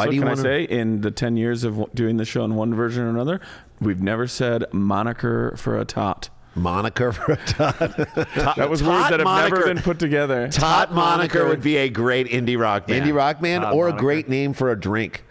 Also, can I say, in the 10 years of doing the show in one version or another, we've never said moniker for a tot. Moniker for a tot. That was words that have never been put together. Tot moniker would be a great indie rock band. Indie rock band or moniker. A great name for a drink.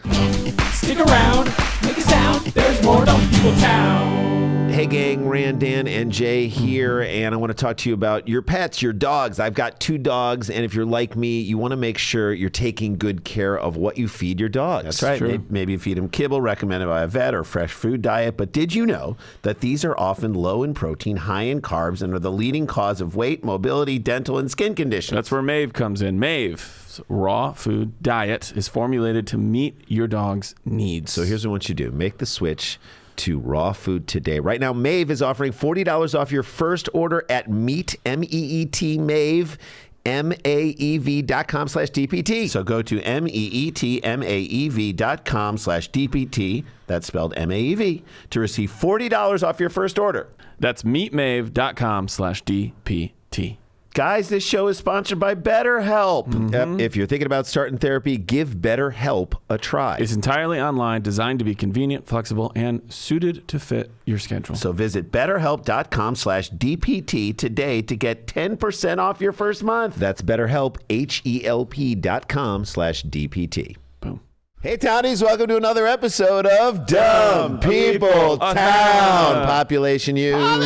Stick around, make a sound, there's more Dumb People Town. Hey gang, Randan and Jay here, and I want to talk to you about your pets, your dogs. I've got 2 dogs, and if you're like me, you want to make sure you're taking good care of what you feed your dogs. That's right. Maybe you feed them kibble recommended by a vet or fresh food diet, but did you know that these are often low in protein, high in carbs, and are the leading cause of weight, mobility, dental, and skin conditions? That's where Maeve comes in. Maeve's raw food diet is formulated to meet your dog's needs. So here's what I want you to do. Make the switch to raw food today. Right now, Maeve is offering $40 off your first order at Meet, M-E-E-T, Maeve, MAEV.com/DPT. So go to MEETMAEV.com/DPT. That's spelled MAEV to receive $40 off your first order. That's meetmave.com/DPT. Guys, this show is sponsored by BetterHelp. If you're thinking about starting therapy, give BetterHelp a try. It's entirely online, designed to be convenient, flexible, and suited to fit your schedule. So visit BetterHelp.com/DPT today to get 10% off your first month. That's BetterHelp, HELP.com/DPT. Boom. Hey, Townies, welcome to another episode of Dumb People Town. Population you. Population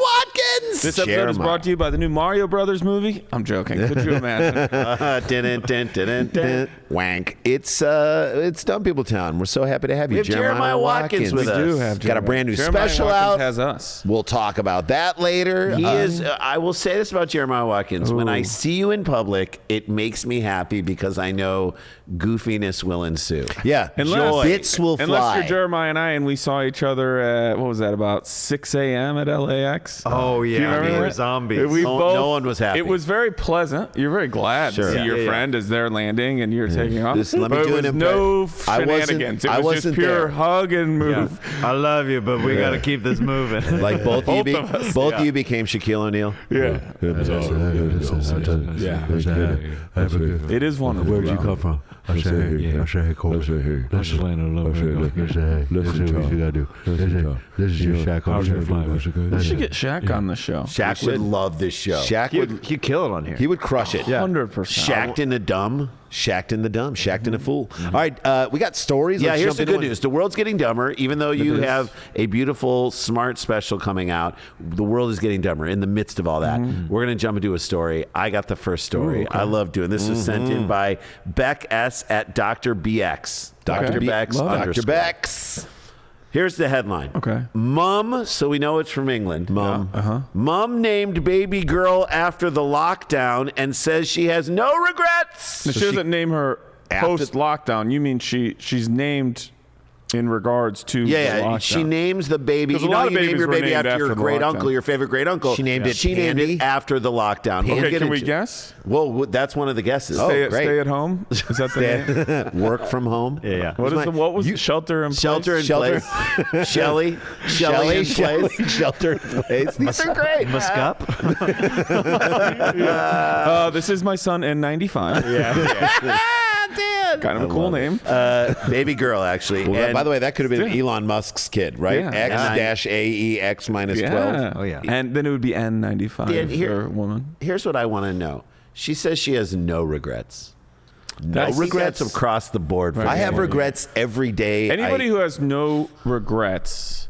Watkins. This episode is brought to you by the new Mario Brothers movie. I'm joking. Could you imagine? Wank. It's Dumb People Town. We're so happy to have you. We have Jeremiah Watkins with us. We do have Got a brand new Jeremiah special Watkins out. has us. We'll talk about that later. He is, I will say this about Jeremiah Watkins. When I see you in public, it makes me happy because I know goofiness will ensue. Yeah. Bits will fly. Unless you're Jeremiah and I, and we saw each other at, what was that, about 6 a.m. at LAX? Oh, yeah. Do you remember We were that? zombies. No one was happy. It was very pleasant. You're very glad to see your friend as they're landing and you're taking off. Let me but do it was an no I wasn't- shenanigans. It I was just wasn't pure there. hug and move. I love you, but we got to keep this moving. Like both of you, of us. both of you became Shaquille O'Neal. Yeah. It is wonderful. Where'd you come from? I said, hey, I said, hey, Cole. I said, hey, listen, I said, hey, listen, what you gotta do. This is your Shaq on the show. We should get Shaq on the show. Shaq would love this show. Shaq would. He'd kill it on here. He would crush it. 100%. Shacked in the dumb. Shacked in the dumb. Shacked in a fool. All right, we got stories. Yeah, Let's here's jump the into good news. The world's getting dumber. Even though you have a beautiful, smart special coming out, the world is getting dumber in the midst of all that. We're going to jump into a story. I got the first story. I love doing this. Was sent in by Beck S. at Dr. BX. Dr. Bex. Dr. Bex. Here's the headline. Okay. Mom, so we know it's from England. Mom named baby girl after the lockdown and says she has no regrets. She doesn't name her post-lockdown. You mean she's named in regards to the lockdown. She names the baby. Because a lot of you name babies your were baby named after your after the great lockdown. uncle, your favorite great uncle. She named it She named Pandy. it after the lockdown. We'll Okay, get can we into- guess? Well, that's one of the guesses. great. Stay at home? Is that the name? Work from home. Yeah. What was shelter in place? Shelter in place. Shelly in place. Shelter in place. These are great. Muscup. This is my son N95. Kind of a cool name. Baby girl, actually. Well, And by the way, that could have been Elon Musk's kid, right? Yeah. X-AEX minus 12. Oh, yeah. And then it would be N95 Dan, for a woman. here's what I want to know. She says she has no regrets. No That's- regrets across the board. For I have Andy. regrets every day. Anybody who has no regrets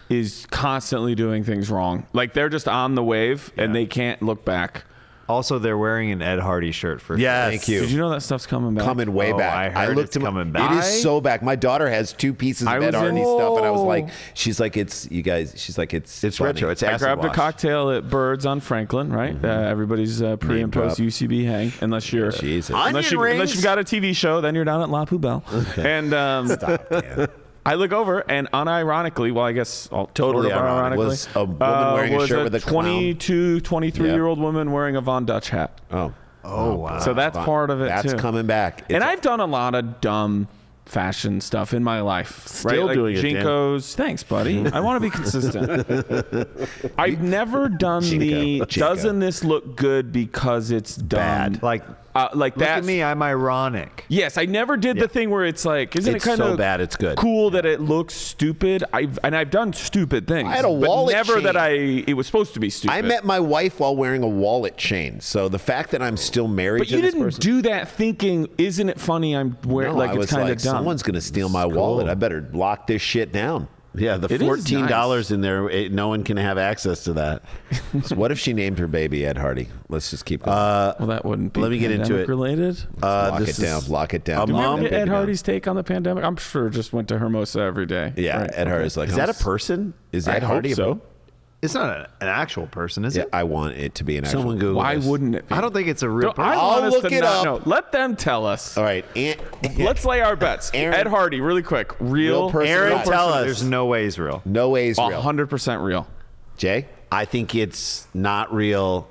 is constantly doing things wrong. Like they're just on the wave and they can't look back. Also, they're wearing an Ed Hardy shirt for Yes. Thank you. Did you know that stuff's coming back? Coming way Oh, back. I heard looked it's at coming back. It is so back. My daughter has 2 pieces I of Ed was Hardy in- stuff, and I was like, she's like, it's you guys. She's like, it's funny. retro. It's I acid grabbed wash. a cocktail at Bird's on Franklin, right? Everybody's pre and post drop. UCB hang, unless you're Jesus. unless Onion you've rings. got a TV show, then you're down at La Poubelle. And Stop, Dan. I look over and unironically, well, I guess Totally sort of ironic. ironically, Was a woman wearing a was shirt with a clown? 22, 23-year-old woman wearing a Von Dutch hat. Oh, wow. So that's part of it that's too. coming back. And I've done a lot of dumb fashion stuff in my life. Still right? doing like it, Dan. Jinkos. Thanks, buddy. I want to be consistent. I've never done the Jinko. doesn't this look good because it's dumb? Like like Look that. at me, I'm ironic. Yes, I never did the thing where it's like, isn't It's it kind so of bad it's good. cool that it looks stupid? I've done stupid things. I had a but wallet never chain. that it was supposed to be stupid. I met my wife while wearing a wallet chain. So the fact that I'm still married but to you this didn't person. do that thinking, isn't it funny I'm wearing, No, like I it's was kind of like, dumb. someone's going to steal my wallet. I better lock this shit down. Yeah, the It is $14 nice. in there, no one can have access to that. So what if she named her baby Ed Hardy? Let's just keep going. Well, that wouldn't be Let me get into pandemic it. related. lock it this down. is- Lock it down. a Did we mom- ever get Baby Ed down. Hardy's take on the pandemic? I'm sure just went to Hermosa every day. Yeah, Right, Ed Hardy's like, Is that a person? Is I Ed hope Hardy? so. It's not an actual person, is Yeah, it? I want it to be an actual. Someone Google Why this. wouldn't it be? I don't think it's a real person. I I'll want us look to it not up. know. Let them tell us. All right, Let's lay our bets. Aaron- Ed Hardy, really quick. Real person. Aaron, Right. tell us. There's no way he's real. No way is real. 100% real. Jay, I think it's not real.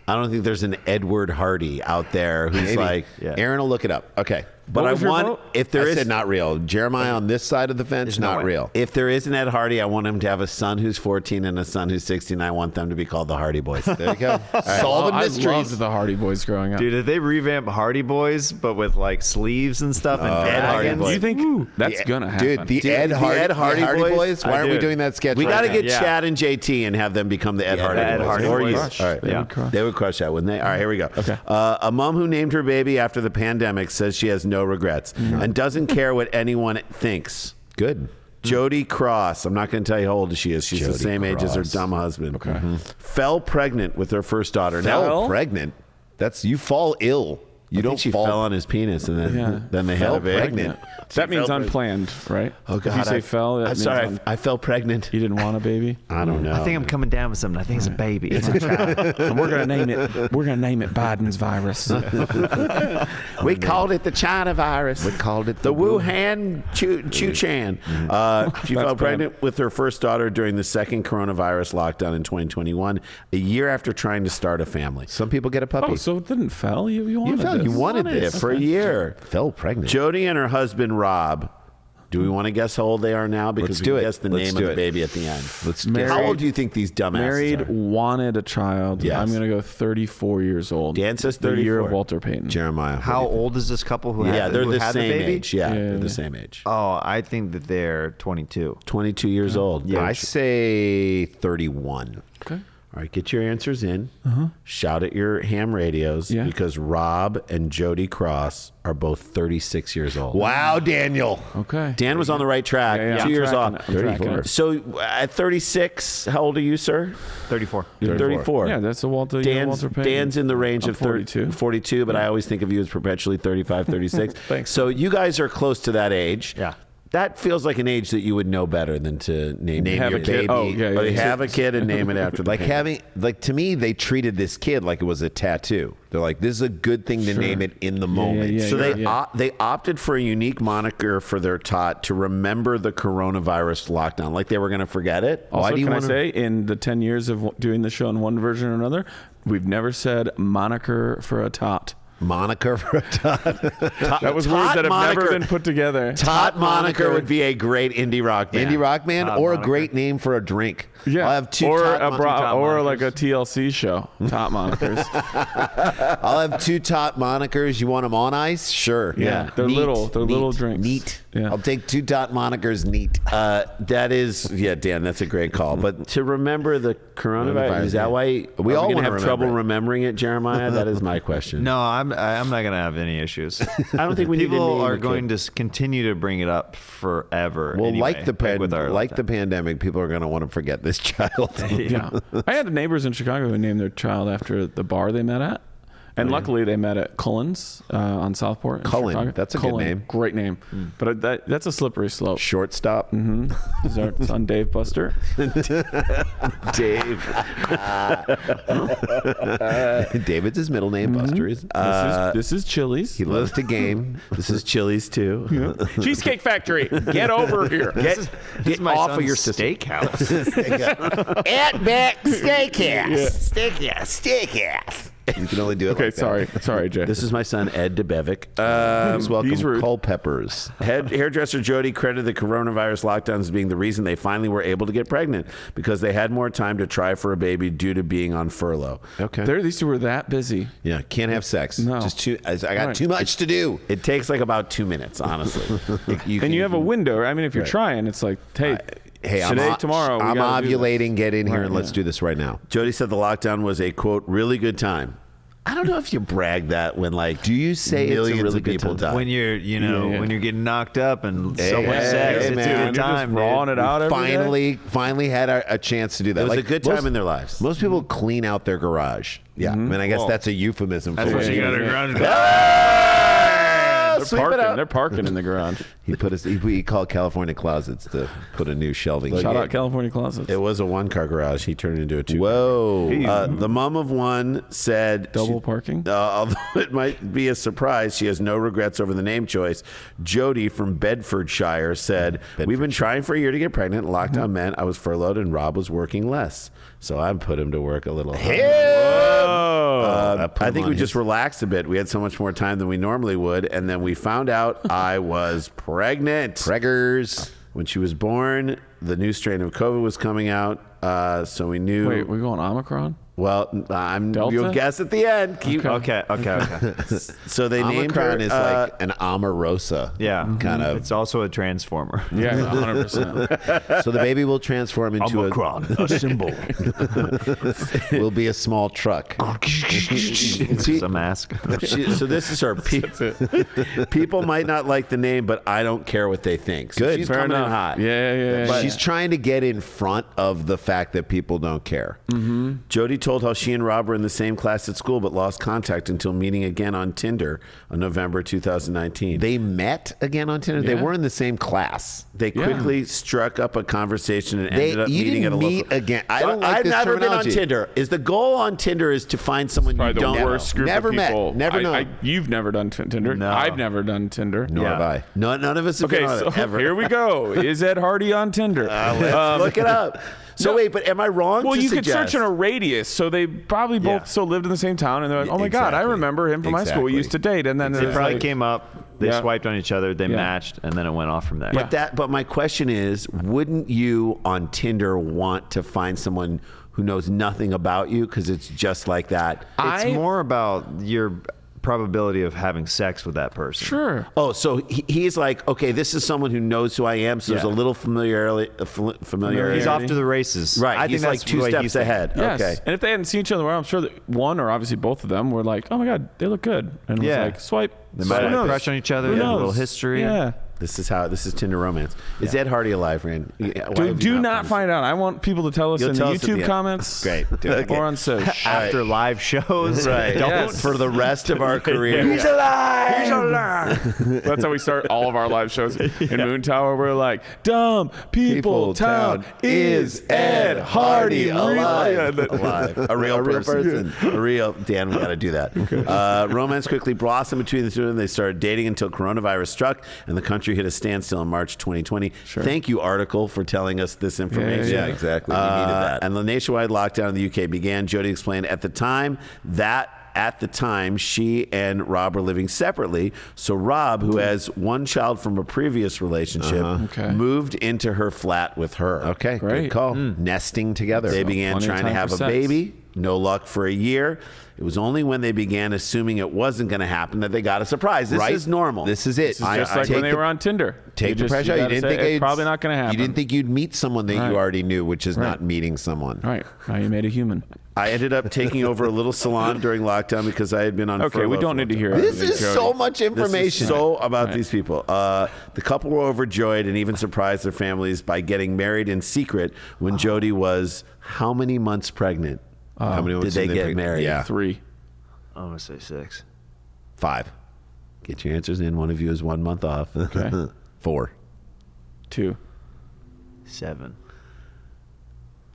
I don't think there's an Edward Hardy out there who's maybe. like, Yeah. Aaron will look it up. Okay, but What I was your want, vote? if there I is, said not real. Jeremiah on this side of the fence, no not way. real. if there is an Ed Hardy, I want him to have a son who's 14 and a son who's 16. I want them to be called the Hardy Boys. There you go. Solving I mysteries. loved the Hardy Boys growing up. Dude, if they revamp Hardy Boys, but with like sleeves and stuff and Ed Hardy dragons, Boys. You think that's The- gonna happen? Dude, the Dude, Ed the Hardy, Ed Hardy Boys? Why I aren't we do. doing that sketch? We right got to now? get Yeah. Chad and JT and have them become the Ed Hardy Ed Boys. Hardy or Boys. you. Crush. All right. They would crush. They would crush that, wouldn't they? All right, here we go. Okay. A mom who named her baby after the pandemic says she has no regrets and doesn't care what anyone thinks. Good. Jody Cross. I'm not going to tell you how old she is. She's the Jody same age as her Cross. dumb husband. Okay. Fell pregnant with her first daughter. Fell Now, pregnant. That's you fall ill. You I don't think she fall. fell on his penis and then, Yeah. then they Fell had a baby. pregnant. That means fell unplanned, right? Oh, God. If you say fell, that I'm means sorry. I fell pregnant. you didn't want a baby. I don't know. I think I'm coming down with something. I think it's a baby. It's a child. And we're gonna name it. We're gonna name it Biden's virus. We called it the China virus. We called it the Wuhan Chu-Chan. She fell That's pregnant with her first daughter during the second coronavirus lockdown in 2021, a year after trying to start a family. Some people get a puppy. Oh, so it didn't fell. You wanted fell. this. You wanted this. it for a year. Fell pregnant. Jody and her husband Rob. Do we want to guess how old they are now? Because Let's we do can it. guess the Let's name do of the it. baby at the end. Let's Married- How old do you think these dumbasses Married, are? wanted a child. Yes. I'm gonna go 34 years old. Dan says The year 34. of Walter Payton. Jeremiah. what How do you think? old is this couple who Yeah, had, they're who the had same baby? age. Yeah, Yeah, they're the yeah. same age. Oh, I think that they're 22. 22 years old. I say 31. Okay. All right, get your answers in. Shout at your ham radios Yeah. because Rob and Jody Cross are both 36 years old. Wow, Daniel. Okay. Dan was on the right track. Yeah, yeah, 2 I'm years tracking off. it. I'm tracking it. So at 36, how old are you, sir? 34. You're 34. Yeah, that's a Walter. Dan's, Walter Payton. Dan's in the range I'm of 42. 42, but I always think of you as perpetually 35, 36. Thanks. So you guys are close to that age. Yeah. That feels like an age that you would know better than to name Have your a kid. baby. Oh, yeah, Or yeah. have a kid and name it after the Like parent. to me, they treated this kid like it was a tattoo. They're like, this is a good thing to name it in the moment. yeah, So yeah. they opted for a unique moniker for their tot to remember the coronavirus lockdown, like they were going to forget it. Also, do you can I wanna- say, in the 10 years of doing the show in one version or another, we've never said moniker for a tot. Moniker for a tot. That was words Tot that have moniker. never been put together. Tot moniker would be a great indie rock band. Indie rock band Tot or a moniker. great name for a drink. Yeah, I'll have two or tot a mon- or like a TLC show. Top monikers. I'll have two top monikers. You want them on ice? Sure. Yeah, they're little. They're little drinks. Neat. Yeah. I'll take two top monikers. Neat. That is, yeah, Dan, that's a great call. But to remember the coronavirus, is that why We all going to wanna have trouble remember it. remembering it, Jeremiah? That is my question. No, I'm not going to have any issues. I don't think we need to People name are a kid. going to continue to bring it up forever. Well, anyway, like the with our lifetime. pandemic, people are going to want to forget this child. Yeah, I had neighbors in Chicago who named their child after the bar they met at, and luckily they met at Cullen's on Southport. In Cullen, Chicago. that's a good Cullen, name. Great name, but that's a slippery slope. Shortstop. Is our son Dave Buster? Dave. David's his middle name. Buster is. This is Chili's. He loves to game. This is Chili's, too. Cheesecake Factory. Get over here. Get my off of son's your system. steakhouse. At back steakhouse. Steakhouse. You can only do it. Okay, like that. sorry, Jay. This is my son, Ed DeBevic. Please welcome He's rude. Culpeppers. Hairdresser Jody credited the coronavirus lockdowns as being the reason they finally were able to get pregnant because they had more time to try for a baby due to being on furlough. Okay. These two were that busy. Yeah, can't have sex. No. Just I got Right. too much to do. It takes like about 2 minutes, honestly. And you have a window. I mean, if you're trying, it's like, hey, Hey, today, I'm tomorrow. we I'm gotta do this. ovulating. Get in here Right, and let's yeah. do this right now. Jody said the lockdown was a, quote, really good time. I don't know if you brag that when, like, Do you say it's a millions really of good people time? die. When you're, Yeah. when you're getting knocked up and so much hey, sex, hey, it's man. a You're good just time, rawing dude. it out every day. Finally had a chance to do that. It was Like, a good most- time in their lives. Most people clean out their garage. Yeah, I mean, I guess that's a euphemism. That's for what it. you got to ground. They're parking in the garage. He called California Closets to put a new shelving. Shout unit. out California Closets. It was a one-car garage. He turned it into a two. Whoa. The mom of one said... Double parking? Although it might be a surprise, she has no regrets over the name choice. Jody from Bedfordshire said, we've been trying for a year to get pregnant. Lockdown meant I was furloughed and Rob was working less. So I put him to work a little harder. I think we just relaxed a bit. We had so much more time than we normally would. And then we found out I was pregnant. Preggers. When she was born, the new strain of COVID was coming out. So we knew... Wait, we're going Omicron? Well, Delta? you'll guess at the end. Keep, Okay. So they named her... Omicron is like an Omarosa. Yeah. Kind of. It's also a transformer. Yeah, 100%. So the baby will transform into a symbol. will be a small truck. It's just a mask. so this is her. People might not like the name, but I don't care what they think. So Good. She's Fair coming in enough. hot. Yeah. She's trying to get in front of the fact that people don't care. Jody told how she and Rob were in the same class at school, but lost contact until meeting again on Tinder on November 2019. They met again on Tinder. They Yeah. were in the same class. They quickly struck up a conversation and ended up you meeting at didn't a meet local. again. I don't like I've this never been on terminology. Tinder. Is the goal on Tinder is to find someone you Probably don't the know? worst group Never of met. people. Never known. You've never done Tinder. No. I've never done Tinder. Nor have I. No, none of us have Okay, been on so it ever. here we go. Is Ed Hardy on Tinder? Let's look it up. So no. wait, but am I wrong? Well, to you could suggest? search in a radius, so they probably both still lived in the same town, and they're like, "Oh my God, I Exactly. remember him from high school. We Exactly. used to date." And then They there's probably like, came up, they Yeah. swiped on each other, they Yeah. matched, and then it went off from there. But my question is, wouldn't you on Tinder want to find someone who knows nothing about you because it's just like that? It's more about your probability of having sex with that person. Sure. Oh, so he's like, okay, this is someone who knows who I am, so there's a Yeah. little familiarity. He's off to the races. Right, I he's think like that's two the way steps he's thinking. ahead. Yes. Okay. And if they hadn't seen each other, well, I'm sure that one or obviously both of them were like, "Oh my God, they look good," and Yeah. was like, "Swipe." They might Who have knows? a crush on each other, Who they have a knows? little history. Yeah. This is Tinder romance. Is Ed Hardy alive, Rand? Why have you Do not found find out. I want people to tell us You'll in the tell us at the YouTube end. comments. Great. Do it. Or on social. After live shows. Right. Don't. Yes. for the rest of our career. He's alive. He's alive. That's how we start all of our live shows in Moon Tower. We're like, "Dumb people town is Ed Hardy alive. Alive. A real person. A real. Dan, we got to do that. Romance quickly blossomed between the two of them. They started dating until coronavirus struck and the country hit a standstill in March 2020. Thank you, article, for telling us this information. Yeah, exactly. We needed that. And the nationwide lockdown in the UK began. Jody explained at the time, she and Rob were living separately. So Rob, who has one child from a previous relationship, Okay. moved into her flat with her. Okay, good Great. call. Nesting together. They began plenty of trying to time have for a sex. baby. No luck for a year. It was only when they began assuming it wasn't going to happen that they got a surprise. This Right. is normal. This is it. It's just like take when they the- were on Tinder. Take the pressure. You gotta didn't say, think it's it's probably not going to happen. You didn't think you'd meet someone that Right. you already knew, which is not Right. meeting someone. Right. Now you made a human. I ended up taking over a little salon during lockdown because I had been on Okay, we furlough don't for need a to while. hear This everything, is Jody. so much This information. is so about these people. The couple were overjoyed and even surprised their families by getting married in secret when Jody was how many months pregnant? How many Did months they get pick? married? Yeah, 3. I'm going to say 6. 5, Get your answers in. One of you is 1 month off. Okay. 4. 2. 7.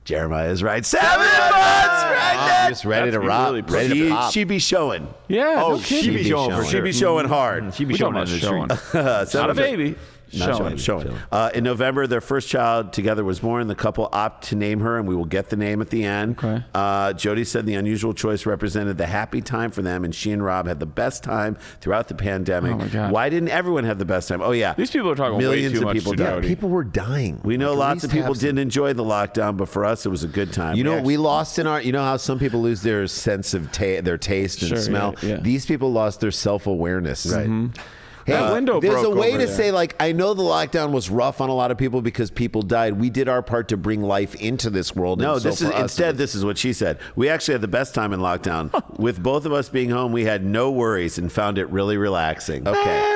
Jeremiah is right. 7 months pregnant. I'm just ready to That's rock. really ready to She, pop. she be showing. Yeah. Oh, no kidding. she be showing. showing. She be showing hard. She'd be We showing talking in about the showing. street. Not a baby. Showing. In November, their first child together was born. The couple opt to name her, and we will get the name at the end. Okay. Jody said the unusual choice represented the happy time for them, and she and Rob had the best time throughout the pandemic. Oh, my God. Why didn't everyone have the best time? Oh, yeah. These people are talking Millions way too of much people to died. Jody. People were dying. We know Like, at lots least of people have some- didn't enjoy the lockdown, but for us, it was a good time. You know, we lost in our. You know how some people lose their sense of their taste and Sure, smell. yeah. These people lost their self-awareness. Right. Hey, That window there's broke a way over to there. say, like, I know the lockdown was rough on a lot of people because people died. We did our part to bring life into this world. No, and so this is for us, instead. This is what she said. We actually had the best time in lockdown. With both of us being home, we had no worries and found it really relaxing. Okay.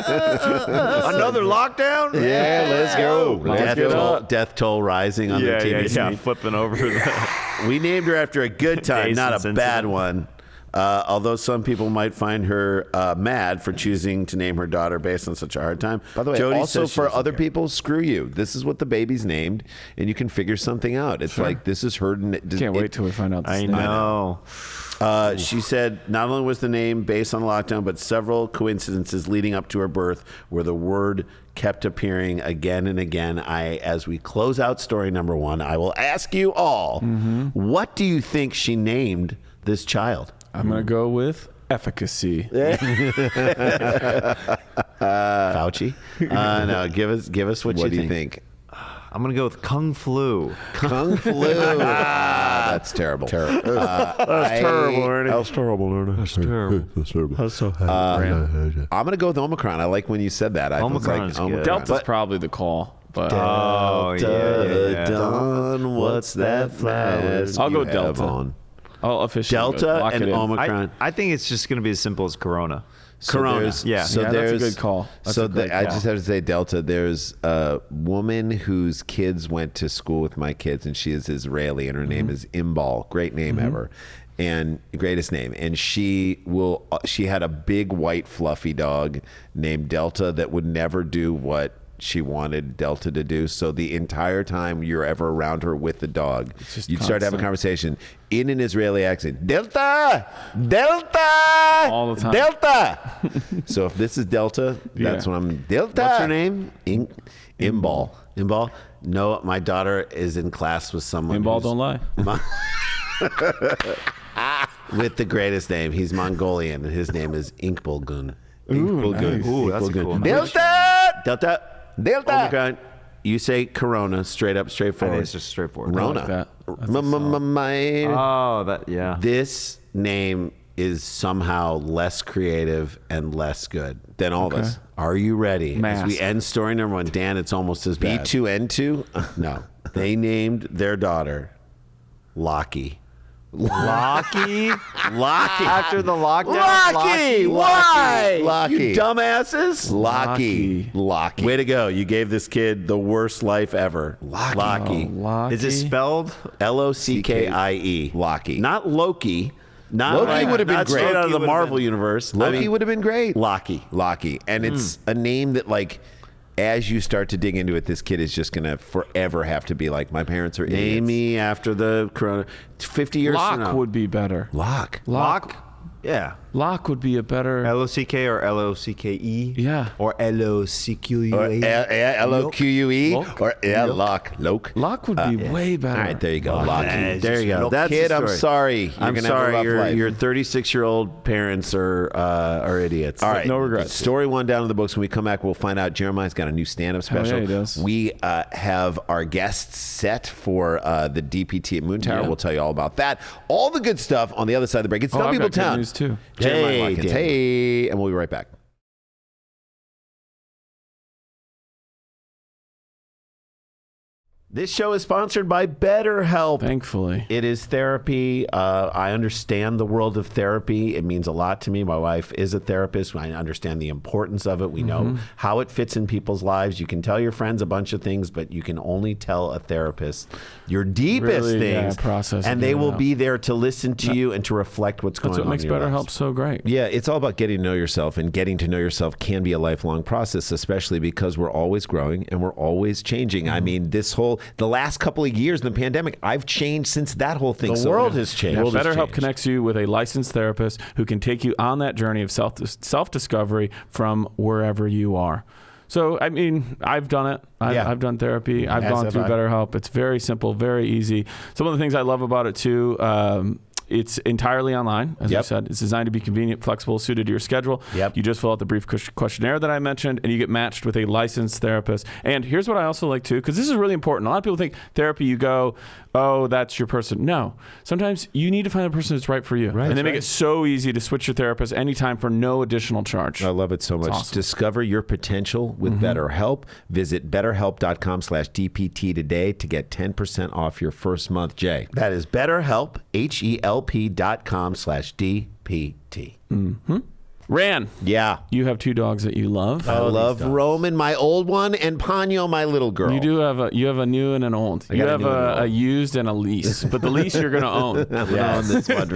Another lockdown? Yeah, let's go. Death toll rising on their TV screen. flipping over the. We named her after a good time, Jason's not a bad incident. one. Although some people might find her mad for choosing to name her daughter based on such a hard time. By the way, Jody also says she for doesn't other care. people, screw you. This is what the baby's named, and you can figure something out. It's like this is her. Can't wait till we find out. This I name. know. She said not only was the name based on lockdown, but several coincidences leading up to her birth where the word kept appearing again and again. As we close out story number 1, I will ask you all, what do you think she named this child? I'm gonna go with efficacy. Fauci? No, give us what, What do you you think? I'm gonna go with Kung Flu. Kung flu. That's terrible. Terrible. That's terrible, Ernie. That's terrible, Ernie. That's terrible. That's terrible. That's so I'm gonna go with Omicron. I like when you said that. I was Omicron is good. Delta's probably the call, but Oh yeah. Dawn, what's that flash? I'll go you have Delta. on? I'll officially Delta lock and it in. Omicron. I think it's just gonna be as simple as Corona. Corona. there's- Yeah. So Yeah, that's a there's good call. That's so a great I call. just have to say Delta. There's a woman whose kids went to school with my kids, and she is Israeli, and her name is Imbal. Great name ever, and greatest name. And she had a big white fluffy dog named Delta that would never do what she wanted Delta to do. So the entire time you're ever around her with the dog, just you'd start having a constant. conversation in an Israeli accent. Delta, Delta, All the time. Delta. So if this is Delta, that's Yeah. when I'm Delta. What's her name? Imbal. Imbal? No, my daughter is in class with someone Pinball who's- don't lie. with the greatest name. He's Mongolian, and his name is Inkbulgun. Nice. Ooh, that's cool. Delta. Delta. Delta. Omicron. You say Corona, straight up, I think straightforward. it's just straightforward. I Rona. like that. That's a solid. My. Oh, that yeah. This name is somehow less creative and less good than all of us. Are you ready? As Mask. we end story number 1, Dan, it's almost as bad. B2N2. No. They named their daughter Lockie. Locky. Lockie. After the lockdown. Lockie! Why? Lockie. You dumbasses. Locky. Way to go. You gave this kid the worst life ever. Lockie. Locky. Is it spelled? Lockie. Locky. Not Loki. Not Loki like- would have been not great. straight out of the Loki Marvel universe. Loki would have been great. Lockie. Locky. And it's a name that, like, as you start to dig into it, this kid is just going to forever have to be like, my parents are idiots. Name me after the Corona. 50 years from now. Lock would be better. Lock. Lock. Yeah. Lock would be a better. L-O-C-K or L-O-C-K-E? Yeah. Or L-O-C-Q-U-E? Or L-O-Q-U-E. Loke. Or Lock. Loke. Lock would be way better. All right, there you go. Locky. There you go. That's Kid, the I'm story. sorry. You're I'm gonna have a sorry. rough life. Your 36-year-old parents are idiots. All right. No regrets. Story 1 down in the books. When we come back, we'll find out Jeremiah's got a new stand-up special. yeah, he does. We have our guests set for the DPT at Moon Tower. Yeah. We'll tell you all about that. All the good stuff on the other side of the break. It's Oh, Dumb I've People got good Town. news too. Jeremiah Hey, Watkins. Dan. Hey, and we'll be right back. This show is sponsored by BetterHelp. Thankfully. It is therapy. I understand the world of therapy. It means a lot to me. My wife is a therapist. I understand the importance of it. We know how it fits in people's lives. You can tell your friends a bunch of things, but you can only tell a therapist your deepest Really, yeah, things. process and it they will out. be there to listen to you and to reflect what's That's going what on makes in your BetterHelp lives. so great. Yeah, it's all about getting to know yourself, and getting to know yourself can be a lifelong process, especially because we're always growing and we're always changing. I mean, this whole, the last couple of years in the pandemic, I've changed since that whole thing. The world has changed. Yeah, BetterHelp connects you with a licensed therapist who can take you on that journey of self-discovery from wherever you are. So, I mean, I've done it. I've done therapy. I've gone through BetterHelp. It's very simple, very easy. Some of the things I love about it, too, it's entirely online, as I said. It's designed to be convenient, flexible, suited to your schedule. You just fill out the brief questionnaire that I mentioned, and you get matched with a licensed therapist. And here's what I also like, too, because this is really important. A lot of people think therapy, you go, oh, that's your person. No. Sometimes you need to find a person that's right for you. Right, and they make it so easy to switch your therapist anytime for no additional charge. I love it so much. Awesome. Discover your potential with BetterHelp. Visit betterhelp.com/DPT today to get 10% off your first month, Jay. That is BetterHelp, HELP.com/DPT. Ran. Yeah. You have 2 dogs that you love. I love Roman, my old one, and Ponyo, my little girl. You do have a new and an old. You have a used and a lease, but the lease you're going to own. On this one.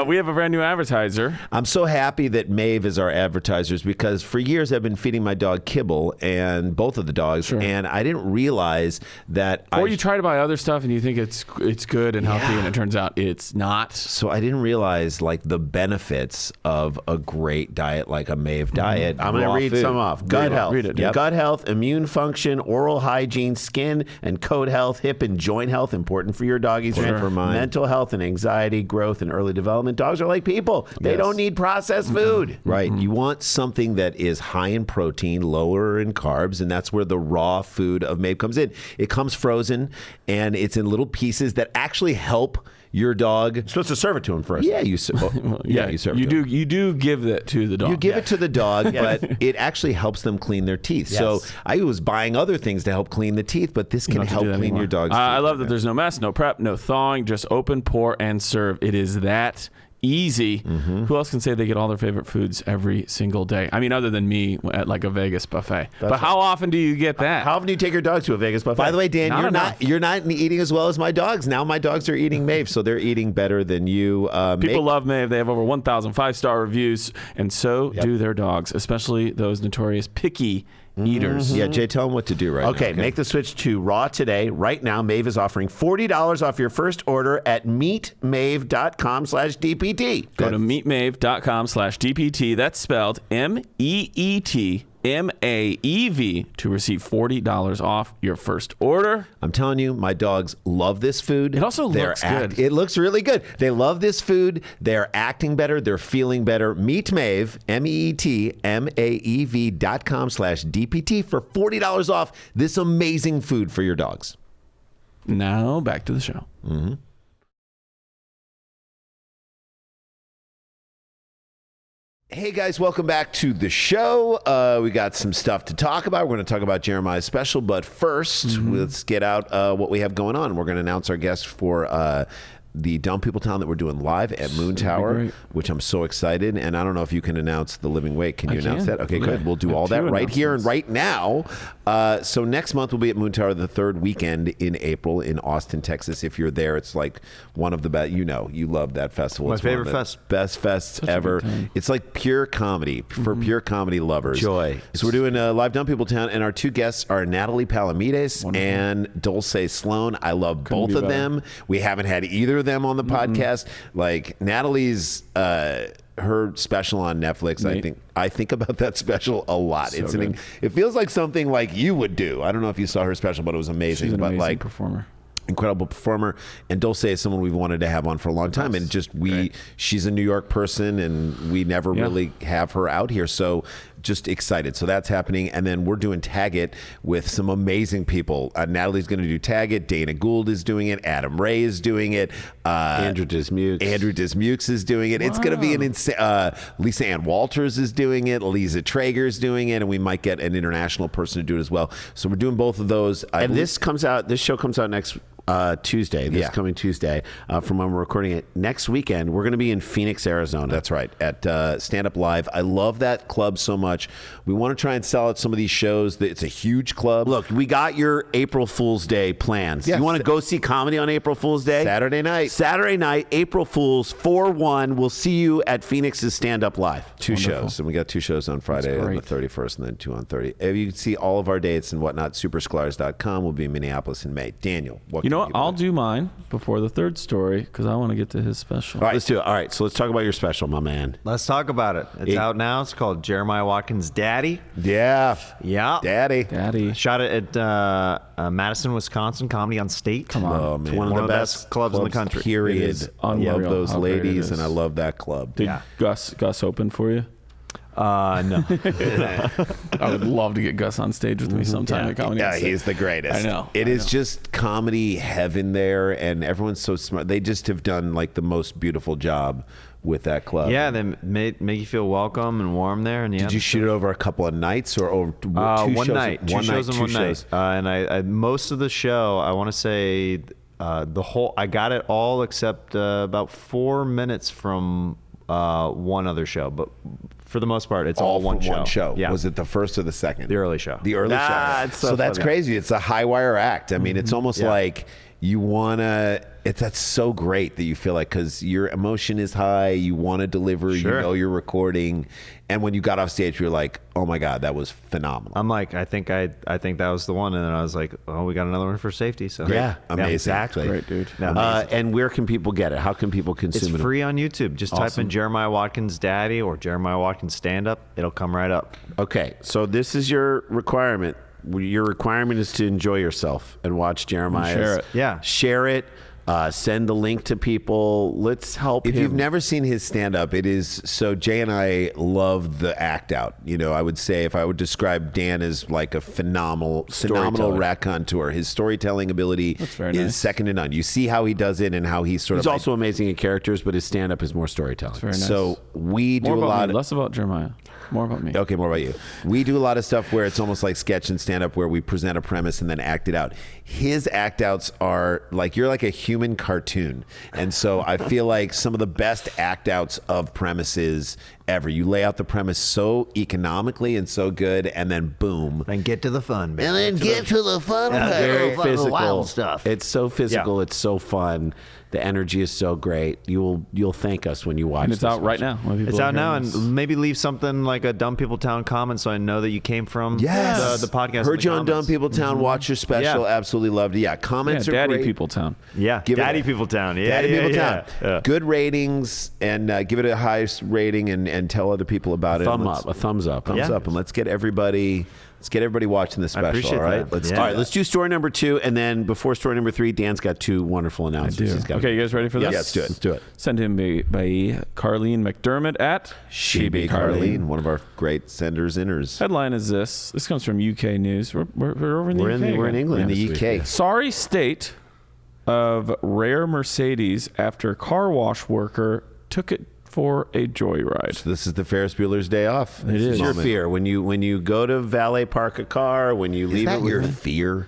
We have a brand new advertiser. I'm so happy that Maeve is our advertisers because for years I've been feeding my dog kibble and both of the dogs, and I didn't realize that. Or you try to buy other stuff and you think it's good and healthy, and it turns out it's not. So I didn't realize like the benefits of a great diet like a Maeve diet. I'm going to read some off. Gut health. Read it. Gut health, immune function, oral hygiene, skin and coat health, hip and joint health, important for your doggies. For mine. Mental health and anxiety, growth and early development. Dogs are like people. They don't need processed food. Right. You want something that is high in protein, lower in carbs, and that's where the raw food of Maeve comes in. It comes frozen, and it's in little pieces that actually help your dog. You're supposed to serve it to him first. Yeah, you serve it to him. You do give it to the dog. You give it to the dog, but it actually helps them clean their teeth. So I was buying other things to help clean the teeth, but this can help clean your dog's teeth. I love that there's no mess, no prep, no thawing, just open, pour, and serve. It is that easy. Who else can say they get all their favorite foods every single day? I mean, other than me at like a Vegas buffet. But how often do you get that? How often do you take your dog to a Vegas buffet? By the way, Dan, you're not eating as well as my dogs. Now my dogs are eating Maeve, so they're eating better than you. People love Maeve. They have over 1,000 5-star reviews, and so do their dogs, especially those notorious picky eaters. Yeah, Jay, tell them what to do now. Okay, make the switch to Raw today. Right now, Maeve is offering $40 off your first order at meetmaeve.com/DPT. Go to meetmaeve.com/DPT. That's spelled MEETMAEV to receive $40 off your first order. I'm telling you, my dogs love this food. It also looks good. It looks really good. They love this food. They're acting better. They're feeling better. Meet Maeve, MEETMAEV.com/DPT for $40 off this amazing food for your dogs. Now back to the show. Hey guys, welcome back to the show. We got some stuff to talk about. We're going to talk about Jeremiah's special, but first, let's get out what we have going on. We're going to announce our guest for the Dumb People Town that we're doing live at Moon Tower, which I'm so excited. And I don't know if you can announce the living weight. Can you announce that? Okay, good. We'll do all that right here and right now. So next month we'll be at Moon Tower the third weekend in April in Austin, Texas. If you're there, it's like one of the best. You love that festival. It's favorite fest. Best fests ever. It's like pure comedy for pure comedy lovers. Joy. So we're doing live Dumb People Town, and our 2 guests are Natalie Palamides and Dulce Sloan. I love both of them. We haven't had either of them on the podcast. Like Natalie's her special on Netflix, I think about that special a lot. So it feels like something like you would do. I don't know if you saw her special, but it was amazing. She's an amazing performer. Incredible performer, and Dulce is someone we've wanted to have on for a long time, and she's a New York person, and we never really have her out here, so just excited. So that's happening, and then we're doing Tag It with some amazing people. Natalie's going to do Tag It. Dana Gould is doing it. Adam Ray is doing it. Andrew Dismukes is doing it. Wow. It's going to be an insane. Lisa Ann Walters is doing it. Lisa Traeger is doing it, and we might get an international person to do it as well. So we're doing both of those. And this show comes out next Tuesday, this coming Tuesday, from when we're recording it. Next weekend, we're going to be in Phoenix, Arizona. That's right, at Stand Up Live. I love that club so much. We want to try and sell out some of these shows. It's a huge club. Look, we got your April Fool's Day plans. Yes. You want to go see comedy on April Fool's Day? Saturday night, April Fool's, 4/1. We'll see you at Phoenix's Stand Up Live. Two shows, and we got 2 shows on Friday on the 31st, and then 2 on 30. You can see all of our dates and whatnot. Supersklars.com. We'll be in Minneapolis in May. Daniel, you know what? I'll do mine before the third story because I want to get to his special. All right, let's do it. All right, so let's talk about your special, my man. Let's talk about it. It's out now. It's called Jeremiah Watkins' Daddy. Yeah, Daddy. Shot it at Madison, Wisconsin, Comedy on State. Come on. Oh, man. One of the best clubs in the country. Period. I love those ladies, and I love that club. Did Gus open for you? No. I would love to get Gus on stage with me sometime at Comedy. Yeah, he's the greatest. I know. It is just comedy heaven there, and everyone's so smart. They just have done like the most beautiful job with that club. Yeah, they make you feel welcome and warm there. And did you shoot it over a couple of nights or over 2 one shows? night? Two shows in one night. And I most of the show, I want to say I got it all except about 4 minutes from one other show, but for the most part, it's all one show. Yeah. Was it the first or the second? The early show. The early show. It's so that's crazy. It's a high wire act. I mean, it's almost like you want to. That's so great that you feel like because your emotion is high, you want to deliver, you know you're recording, and when you got off stage, you're like, oh my god, that was phenomenal. I'm like, I think that was the one, and then I was like, oh, we got another one for safety. So yeah, amazing, exactly, great dude. And where can people get it? How can people consume it? It's free on YouTube. Just type in Jeremiah Watkins Daddy or Jeremiah Watkins Stand Up. It'll come right up. Okay, so this is your requirement. Your requirement is to enjoy yourself and watch Jeremiah. Share it. Yeah, share it. Send the link to people. Let's help him. If you've never seen his stand-up, it is so. Jay and I love the act out. You know, I would say if I would describe Dan as like a phenomenal raconteur, his storytelling ability is second to none. You see how he does it and how he's He's also amazing at characters, but his stand-up is more storytelling. Very nice. So we do more a lot. Less about Jeremiah. More about me. Okay, more about you. We do a lot of stuff where it's almost like sketch and stand-up where we present a premise and then act it out. His act-outs are like, you're like a human cartoon. And so I feel like some of the best act-outs of premises ever. You lay out the premise so economically and so good, and then boom. Then get to the fun, man. And then get to the fun. Very physical. Wild stuff. It's so physical. Yeah. It's so fun. The energy is so great. You'll thank us when you watch. And it's out right now. It's out now, and maybe leave something like a Dumb People Town comment so I know that you came from the podcast. Heard you on Dumb People Town. Watch your special. Yeah. Absolutely loved it. Yeah, comments are Daddy great. People Town. Yeah, Daddy People Town. Yeah, Daddy People Town. Yeah. Good ratings, and give it a high rating, and tell other people about it. A thumbs up, and let's get everybody watching the special. Appreciate all right, that. All right, let's do story number 2, and then before story number 3, Dan's got 2 wonderful announcements. He's got Okay, you guys ready for this? Yeah, let's do it. Let's do it. Send him by Carlene McDermott at She Be Carlene, one of our great senders-inners. Headline is this. This comes from UK News. We're over in the UK. We're in England. In the this UK. week. Sorry state of rare Mercedes after car wash worker took it for a joyride. So this is the Ferris Bueller's Day Off. It is. What's your fear when you go to valet park a car, when you leave it with your fear?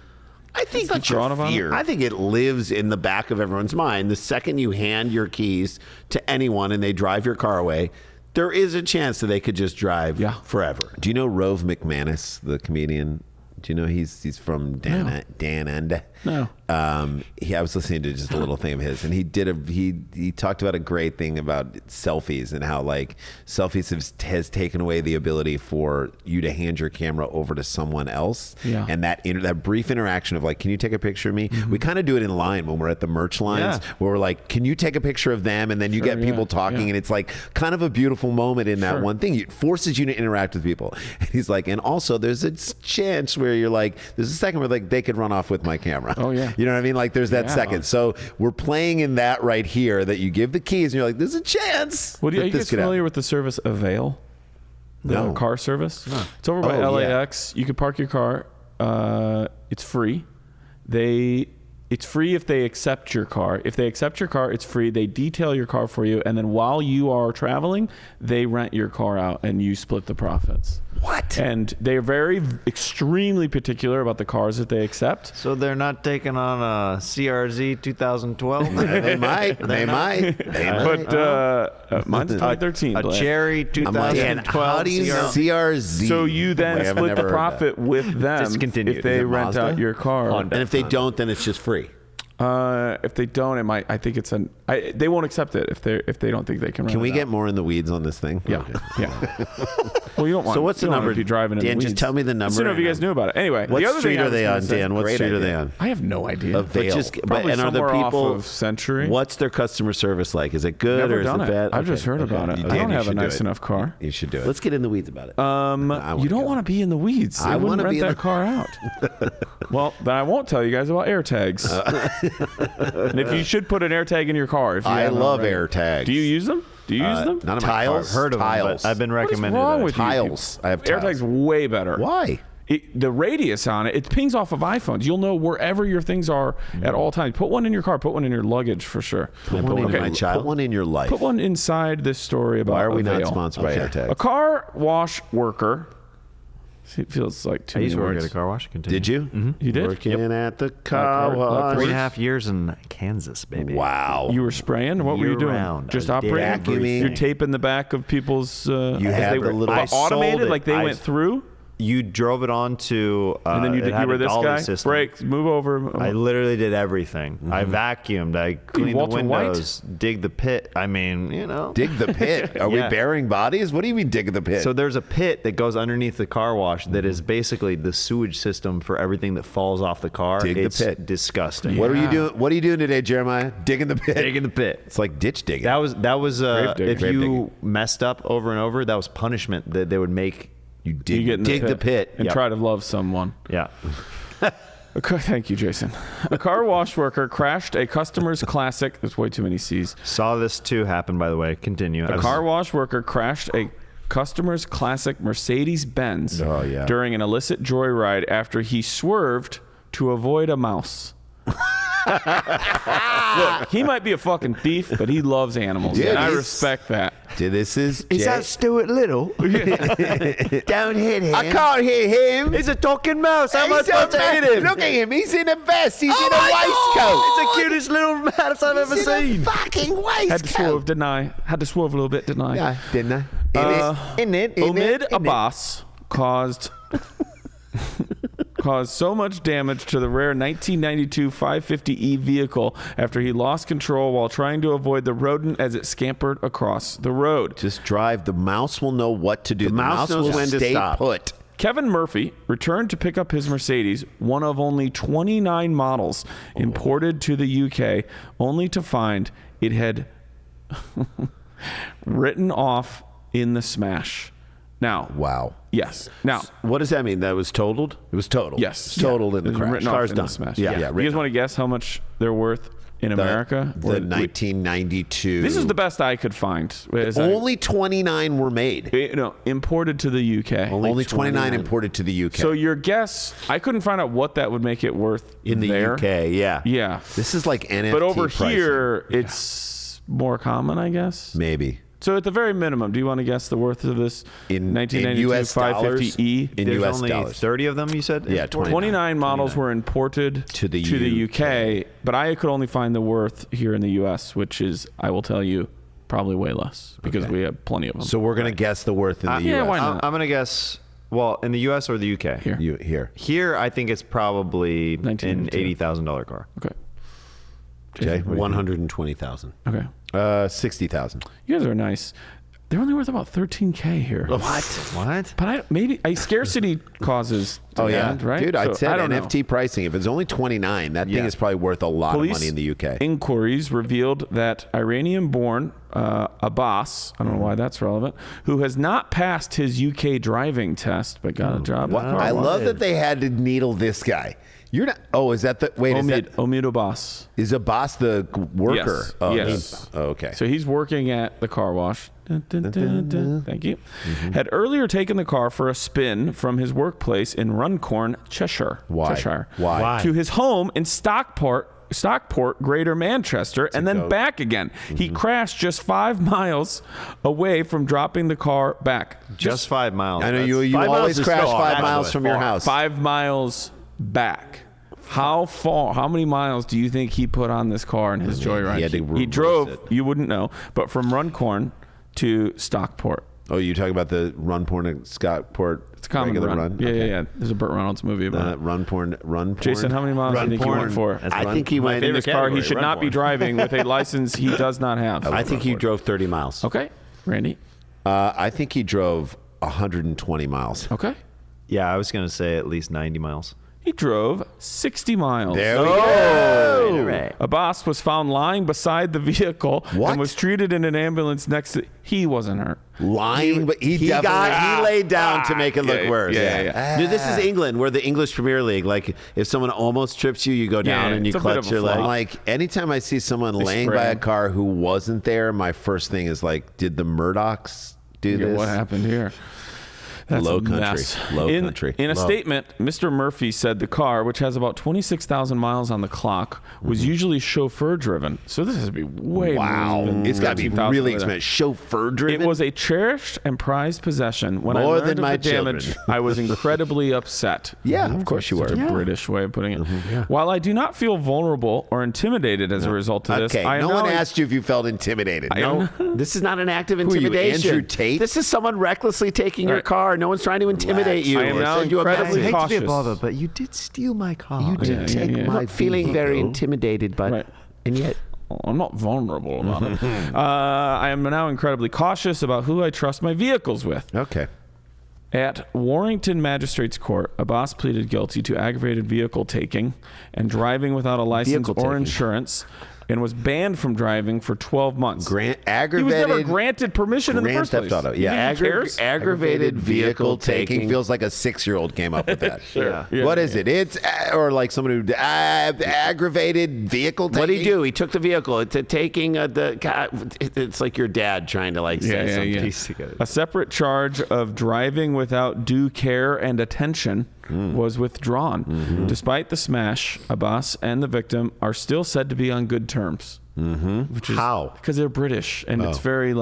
I think It's not your fear. I think it lives in the back of everyone's mind. The second you hand your keys to anyone and they drive your car away, there is a chance that they could just drive forever. Do you know Rove McManus, the comedian? Do you know he's from Dan and No. I was listening to just a little thing of his, and he talked about a great thing about selfies and how like selfies has taken away the ability for you to hand your camera over to someone else. Yeah. And that brief interaction of like, can you take a picture of me? Mm-hmm. We kind of do it in line when we're at the merch lines where we're like, can you take a picture of them? And then you get people talking, and it's like kind of a beautiful moment in that one thing. It forces you to interact with people. And he's like, and also there's a chance where you're like, there's a second where like they could run off with my camera. Oh yeah. You know what I mean? Like there's that second. So we're playing in that right here that you give the keys and you're like, there's a chance. Are you guys familiar with the service Avail? The car service? No. It's over by LAX. You can park your car. It's free. They It's free if they accept your car. If they accept your car, it's free. They detail your car for you, and then while you are traveling, they rent your car out, and you split the profits. What? And they're very extremely particular about the cars that they accept. So they're not taking on a CRZ 2012? They might. They might. But mine's 2013. A Blaine. Cherry I'm like, 2012? how do you know CRZ? So you then Wait, I've split the never heard that. profit with them Discontinued. if they Is it rent Mazda? out your car. And if they don't, then it's just free. If they don't, it might. I think it's they won't accept it if they don't think they can. Can we get more in the weeds on this thing? Yeah, yeah. Well, you don't want. So what's the you don't number? want to be driving in Dan, the just weeds. tell me the number. I don't know if you guys knew about it. Anyway, What the other street thing I are was they gonna on, say- Dan? What Great street are they idea. on? I have no idea. Avail. Probably and are the somewhere people? off of Century. What's their customer service like? Is it good Never or is done it it. bad? I've just heard about it. Dan, I don't you have a should do nice it. enough car. You should do it. Let's get in the weeds about it. wanna You don't go. want to be in the weeds. I I wanna wouldn't rent be in that the- car out. Well, then I won't tell you guys about air tags. And if you should put an air tag in your car. If you I haven't love already. air tags. Do you use them? Do you use them? None of my Tiles? cars. Heard of them, tiles. but I've been What is recommended. wrong that. with you Tiles. people? I have Air tiles. tags way better. Why? The radius on it, it pings off of iPhones. You'll know wherever your things are at all times. Put one in your car. Put one in your luggage for sure. Put one in Okay. my child. Put one in your life. Put one inside this story about Why are we not Avail. sponsored by AirTags? A car wash worker. It feels like too I used to many work at words. a car wash. Continue. Did you? You did? Working at the car car- wash. 3.5 years in Kansas, baby. Wow. You were spraying? What were you doing? Year-round. Just I did operating? everything. You're taping the back of people's... You as had they the were little- I sold automated, it. like they I- went through? You drove it onto. And then you it did. had You were a this dolly guy. system. Brake. Move over. I literally did everything. I vacuumed. I cleaned the Walter White? windows. Dig the pit. I mean, you know. Dig the pit. Are we Yeah. burying bodies? What do you mean dig the pit? So there's a pit that goes underneath the car wash that is basically the sewage system for everything that falls off the car. Dig the it's pit. disgusting. what are you doing? What are you doing today, Jeremiah? Digging the pit. Digging the pit. It's like ditch digging. That was Grave digging. if Grave you digging. messed up over and over, that was punishment that they would make. you You dig. get in dig the pit. and Yep. try to love someone. Yeah. Thank you, Jason. A car wash worker crashed a customer's classic. There's way too many C's. Saw this too happen, by the way. Continue. A car wash worker crashed a customer's classic Mercedes-Benz Oh, yeah. during an illicit joyride after he swerved to avoid a mouse. Look, he might be a fucking thief, but he loves animals, Dude, and I he's- respect that. This is. Is Jay. that Stuart Little? Don't hit him. I can't hit him. It's a talking mouse. How am I He's supposed to hit him? Look at him. He's in a vest. He's in a waistcoat. It's the cutest little mouse I've ever He's in seen. a fucking waistcoat. Had to swerve, didn't I? Had to swerve a little bit, didn't I? Yeah, didn't I? In it. Omid Abbas caused so much damage to the rare 1992 550e vehicle after he lost control while trying to avoid the rodent as it scampered across the road. Just drive. The mouse will know what to do. The mouse knows will when to stay stop. put. Kevin Murphy returned to pick up his Mercedes, one of only 29 models imported to the UK, only to find it had written off in the smash. Now, Wow. yes. Now, What does that mean? That was totaled? It was total. yes. It's totaled in the It was crash. written off Car's in the done. smash. Yeah, You written guys want to guess how much they're worth in America? The Or- 1992. This is the best I could find. Only 29 were made. Imported to the UK. Only 29 imported to the UK. So your guess, I couldn't find out what that would make it worth In the there. UK, yeah. Yeah. this is like NFT But over pricing. here, it's more common, I guess. Maybe. So at the very minimum, do you want to guess the worth of this In 1992 US dollars? 550E? In There's US only dollars. 30 of them, you said? Yeah, 29 models were imported To the UK, but I could only find the worth here in the US, which is, I will tell you, probably way less because we have plenty of them. So we're going to guess the worth in the yeah, US. why not? I'm going to guess, well, in the U.S. or the U.K.? Here. Here. Here, I think it's probably an 1992. $80,000 car. Okay. Jay? 120,000. Okay. 60,000. You guys are nice. They're only worth about 13K here. What? But maybe scarcity causes demand, right? Dude, I'd So, said I don't know. NFT pricing. If it's only 29, that thing is probably worth a lot of money in the UK. Inquiries revealed that Iranian-born Abbas, I don't know why that's relevant, who has not passed his UK driving test but got a job. at I Car love that they had to needle this guy. You're not. Oh, is that the? Wait, Omid Abbas. is Abbas the worker? Yes. Oh, Yes. okay. So he's working at the car wash. Dun, dun, dun, dun. Thank you. Had earlier taken the car for a spin from his workplace in Runcorn, Cheshire. Why? Cheshire. Why? To his home in Stockport, Stockport, Greater Manchester, and then back again. He crashed just 5 miles away from dropping the car back. Just 5 miles. I know you always crash 5 miles from your house. 5 miles back. How many miles do you think he put on this car in his joyride? He drove, you wouldn't know, but from Runcorn to Stockport. Oh, you talking about the Runcorn and Stockport? It's a common run. Yeah. There's a Burt Reynolds movie about it. Run. Jason, how many miles do you think he went for? I think he went in this car. He should not be driving with a license he does not have. I think he drove 30 miles. Okay, Randy. I think he drove 120 miles. Okay. Yeah, I was going to say at least 90 miles. He drove 60 miles. There we go. Right. Abbas was found lying beside the vehicle and was treated in an ambulance next to. He wasn't hurt. Lying, but he laid down to make it look worse. Yeah. Dude, this is England. We're the English Premier League. Like, if someone almost trips you, you go down and you clutch your leg. Like, anytime I see someone laying by a car who wasn't there, my first thing is like, did the Murdochs do this? What happened here? That's Low a country. mess. Low country. In a statement, Mr. Murphy said the car, which has about 26,000 miles on the clock, was usually chauffeur-driven. So this has to be way more than It's got to be 13,000 really with that. expensive. Chauffeur-driven? It was a cherished and prized possession. When More I learned than of my the damage, children. I was incredibly upset. Yeah, of course you were. Such a British way of putting it. While I do not feel vulnerable or intimidated as a result of this, Okay, no one asked you if you felt intimidated. No, this is not an act of Who are you, intimidation. Andrew Tate? This is someone recklessly taking your car. No one's trying to intimidate you. I am now Send you a incredibly message. cautious. but you did steal my car. You did take my feeling very intimidated, but and yet I'm not vulnerable about it. I am now incredibly cautious about who I trust my vehicles with. Okay. At Warrington Magistrates Court, Abbas pleaded guilty to aggravated vehicle taking and driving without a license or insurance, and was banned from driving for 12 months. He was never granted permission in the first place. Auto. Yeah, aggravated vehicle taking feels like a 6-year-old came up with that. Sure. What is it? It's or like someone who aggravated vehicle taking. what did he do? He took the vehicle. It's taking it's like your dad trying to say something. Piece together. A separate charge of driving without due care and attention was withdrawn. Despite the smash, Abbas and the victim are still said to be on good terms. Which is How? Because they're British, and it's very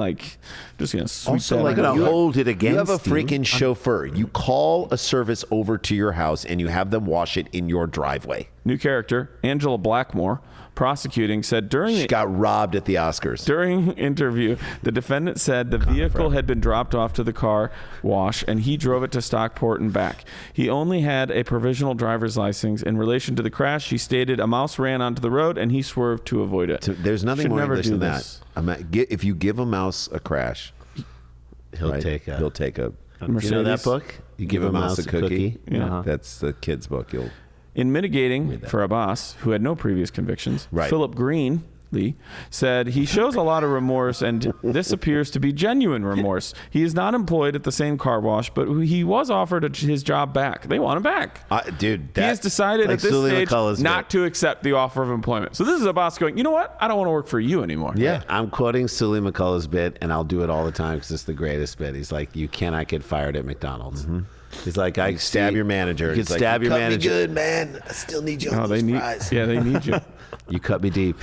just gonna sweep Also, that like, under. hold it against you have a freaking chauffeur. You call a service over to your house and you have them wash it in your driveway. New character Angela Blackmore, prosecuting, said She got robbed at the Oscars. During interview, the defendant said the vehicle had been dropped off to the car wash and he drove it to Stockport and back. He only had a provisional driver's license. In relation to the crash, he stated a mouse ran onto the road and he swerved to avoid it. So there's nothing Should more never English do than this. that. If you give a mouse a crash, He'll take a. he'll take a. Mercedes. You know that book? You give a mouse a cookie. Yeah. That's the kid's book. You'll. In mitigating for Abbas, who had no previous convictions, Philip Greenlee said he shows a lot of remorse, and this appears to be genuine remorse. He is not employed at the same car wash, but he was offered his job back. They want him back. Dude, He has decided at this stage not to accept the offer of employment. So this is Abbas going, you know what? I don't want to work for you anymore. Yeah. I'm quoting Sully McCullough's bit, and I'll do it all the time because it's the greatest bit. He's like, you cannot get fired at McDonald's. He's like, I stab your manager. You can He's like, stab "You your cut me manager. good, man. I still need you on they those need, fries." yeah, they need you. You cut me deep.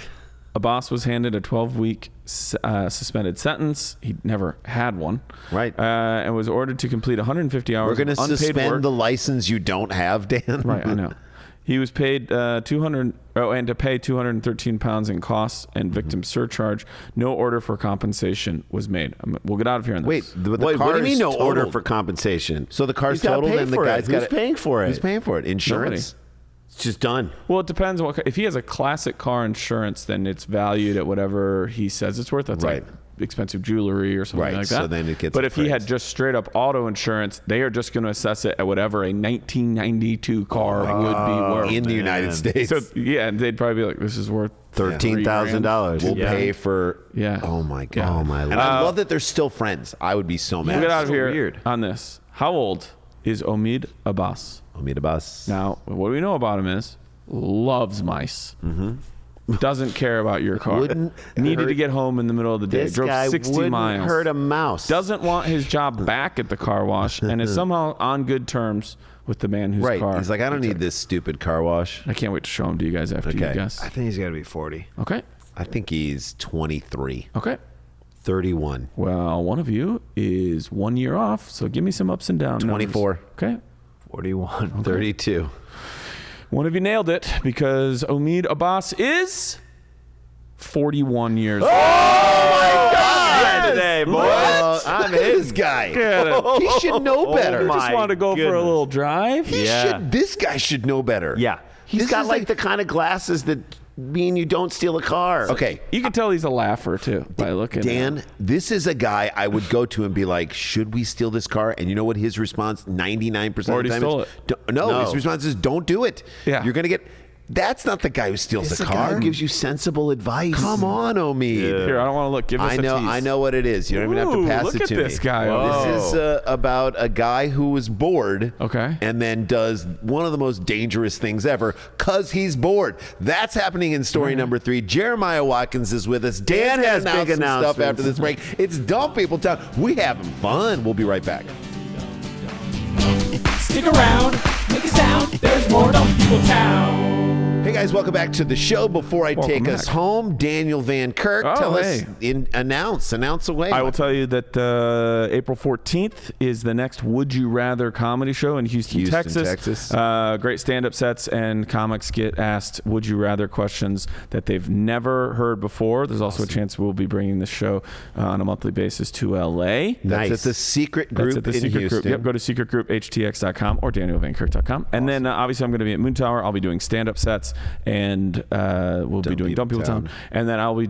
Abbas was handed a 12-week suspended sentence. He never had one. Right. And was ordered to complete 150 hours We're going to of unpaid suspend work. the license you don't have, Dan. Right, I know. He was paid and to pay 213 pounds in costs and victim surcharge. No order for compensation was made. We'll get out of here on this. Wait, the Wait, car what do you mean is no order totaled. for compensation? So the car's He's gotta totaled pay and the for it. guy's got Who's paying for it? Who's paying for it? Insurance? It's just done. Well, it depends on if he has a classic car insurance, then it's valued at whatever he says it's worth. That's Right. like expensive jewelry or something Right, like that. so then it gets But if he had appraised. just straight up auto insurance, they are just going to assess it at whatever a 1992 car would be worth In the United States. So yeah, and they'd probably be like, "This is worth $13,000. We'll pay for. Yeah. Oh my God. Yeah. Oh my And Lord. I love that they're still friends. I would be so mad. We'll get out of so here weird. on this. How old is Omid Abbas? Omid Abbas. Now, what we know about him is loves mice. Doesn't care about your car. Needed to get home in the middle of the day. This Drove guy 60 wouldn't miles. hurt a mouse. Doesn't want his job back at the car wash and is somehow on good terms with the man whose car. He's like, I don't need this stupid car wash. I can't wait to show him to you guys after you guess. I think he's got to be 40. Okay. I think he's 23. Okay. 31. Well, one of you is 1 year off, so give me some ups and downs. 24. Okay. 41. Okay. 32. One of you nailed it because Omid Abbas is 41 years old. Oh my God! Today, boy. I'm his guy. He should know better. I just wanted to go for a little drive. This guy should know better. Yeah. He's got like the kind of glasses that mean you don't steal a car. Okay. You can tell he's a laugher too by looking at him. Dan, this is a guy I would go to and be like, should we steal this car? And you know what his response 99% of Already the time stole is? it. No, his response is don't do it. Yeah. You're going to get... That's not the guy who steals This the is a guy car. who gives you sensible advice. Come on, Omid. Here, I don't want to look. Give us I a know, tease. I know what it is. You don't even have to Ooh, pass look it at to this me. guy. This is about a guy who was bored. Okay. And then does one of the most dangerous things ever because he's bored. That's happening in story number 3. Jeremiah Watkins is with us. Dan has big big stuff announcements. after this break. It's Dumb People Town. We having fun. We'll be right back. Stick around, make a sound. There's more Dumb People Town. Hey guys, welcome back to the show. Before I take Welcome us back. home, Daniel Van Kirk, Oh, tell hey. us, announce away. I will tell you that April 14th is the next Would You Rather comedy show in Houston, Texas. Great stand-up sets, and comics get asked Would You Rather questions that they've never heard before. There's also a chance we'll be bringing this show on a monthly basis to L.A. That's at the secret group That's at the in secret Houston. group. Yep, go to secretgrouphtx.com or danielvankirk.com. And then obviously I'm going to be at Moon Tower. I'll be doing stand-up sets, and we'll be doing Dumb People Town. And then we're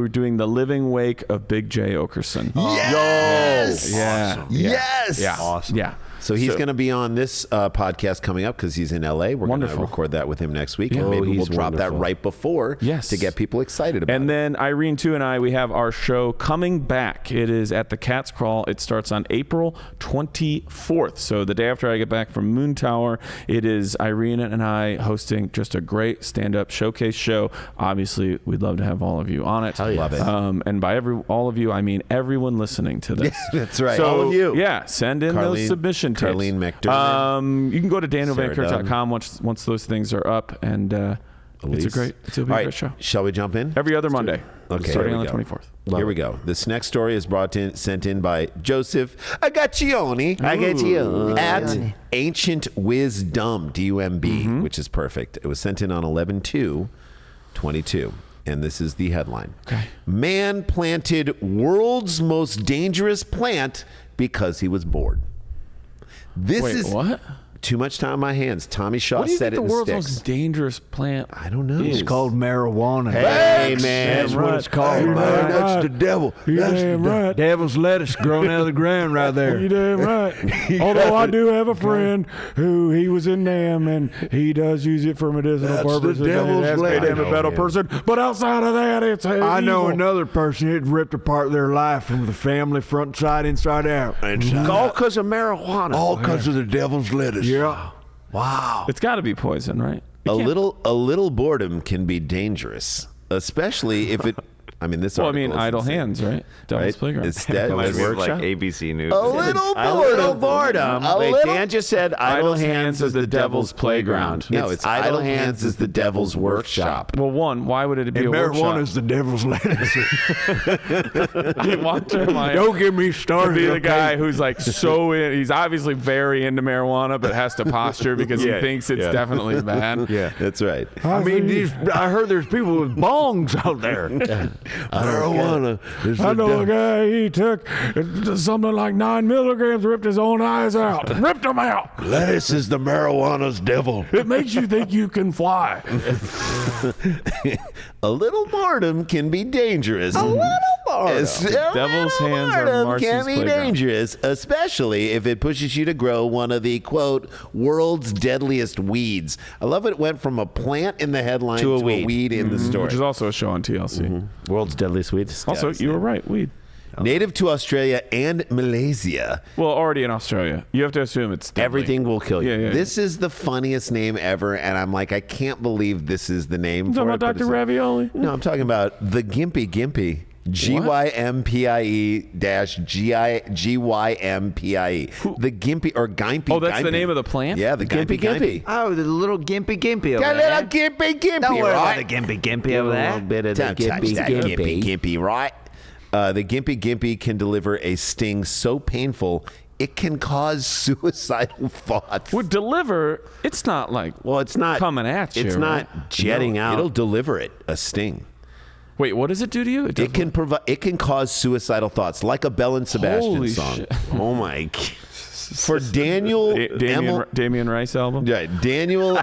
doing The Living Wake of Big J. Okerson. Yes! Yeah. Awesome. Yes! Yeah. Awesome. Yeah. So he's going to be on this podcast coming up because he's in L.A. We're going to record that with him next week, and maybe we'll drop that right before to get people excited about it. And then Irene, too, and I, we have our show coming back. It is at the Cat's Crawl. It starts on April 24th. So the day after I get back from Moon Tower, it is Irene and I hosting just a great stand-up showcase show. Obviously, we'd love to have all of you on it. Love it. And by all of you, I mean everyone listening to this. That's right. So, All of you. Yeah, send in those submission tapes. Carlene McDermott. You can go to danielvankirk.com once those things are up, and it's a great show. Shall we jump in? Every other Monday, Okay, starting here on we the go. 24th. Here we go. This next story is sent in by Joseph Agaccioni. At Ancient Wisdom, D-U-M-B, which is perfect. It was sent in on 11/2/22. And this is the headline. Okay. Man planted world's most dangerous plant because he was bored. This Wait, is what? too much time on my hands. Tommy Shaw What do you said think it the in world's Sticks. most dangerous plant? I don't know. It's called marijuana. Hey, man. That's what it's called. Hey, man. man, that's the devil. That's damn the right. Devil's lettuce growing out of the ground right there. You damn right. Although I do have a friend who he was in NAM and he does use it for medicinal That's the purposes. devil's and it has made lettuce. him a better person. But outside of that, it's I know evil. another person that ripped apart their life from the family front side, inside out. All because of marijuana. All because of the devil's lettuce. Yeah. Wow. It's got to be poison, right? A little boredom can be dangerous, especially if it. I mean, this. Well, I article mean, is idle insane. hands, right? Devil's Right? Playground. It's that Reminds me of like workshop. ABC News. A little boredom. Wait, little- Dan just said idle hands is the devil's playground. No, it's idle hands is the devil's workshop. Well, one, why would it be And a marijuana workshop? is the devil's lettuce. I want Jeremiah Don't get me to started. be the okay? guy who's like he's obviously very into marijuana, but has to posture because he thinks it's definitely bad. Yeah. That's right. I mean, I heard there's people with bongs out there. Marijuana is the I know devil. a guy, he took something like 9 milligrams, ripped his own eyes out. Ripped them out. Lettuce is the marijuana's devil. It makes you think you can fly. A little boredom can be dangerous. A little boredom. Devil's hands are Marcy's can be playground. dangerous, especially if it pushes you to grow one of the, quote, world's deadliest weeds. I love it went from a plant in the headline to a weed in the story. Which is also a show on TLC. World's deadliest weeds. Also, you were right, weed. Native to Australia and Malaysia. Well, already in Australia. You have to assume it's deadly. Everything will kill you. Yeah. This is the funniest name ever, and I'm like, I can't believe this is the name You for talking it. about but Dr. it's- Ravioli? No, I'm talking about the Gimpy Gimpy. GYMPIE-GYMPIE. The Gimpy or Gimpy. Oh, that's the Gimpy. name of the plant? Yeah, the Gimpy Gimpy. Oh, the little gimpy gimpy over Got a there. little Gimpy Gimpy, Don't worry right? about the gimpy gimpy over A there. little bit of the Don't touch gimpy, that gimpy. Gimpy, right? The Gimpy Gimpy can deliver a sting so painful it can cause suicidal thoughts. Would deliver, it's not like Well, it's not coming at you. It's right? not jetting No, out. It'll deliver it a sting. Wait, what does it do to you? It can provide. It can cause suicidal thoughts, like a Bell and Sebastian Holy song. shit. Oh my! For Daniel, Damien Rice album? yeah, Daniel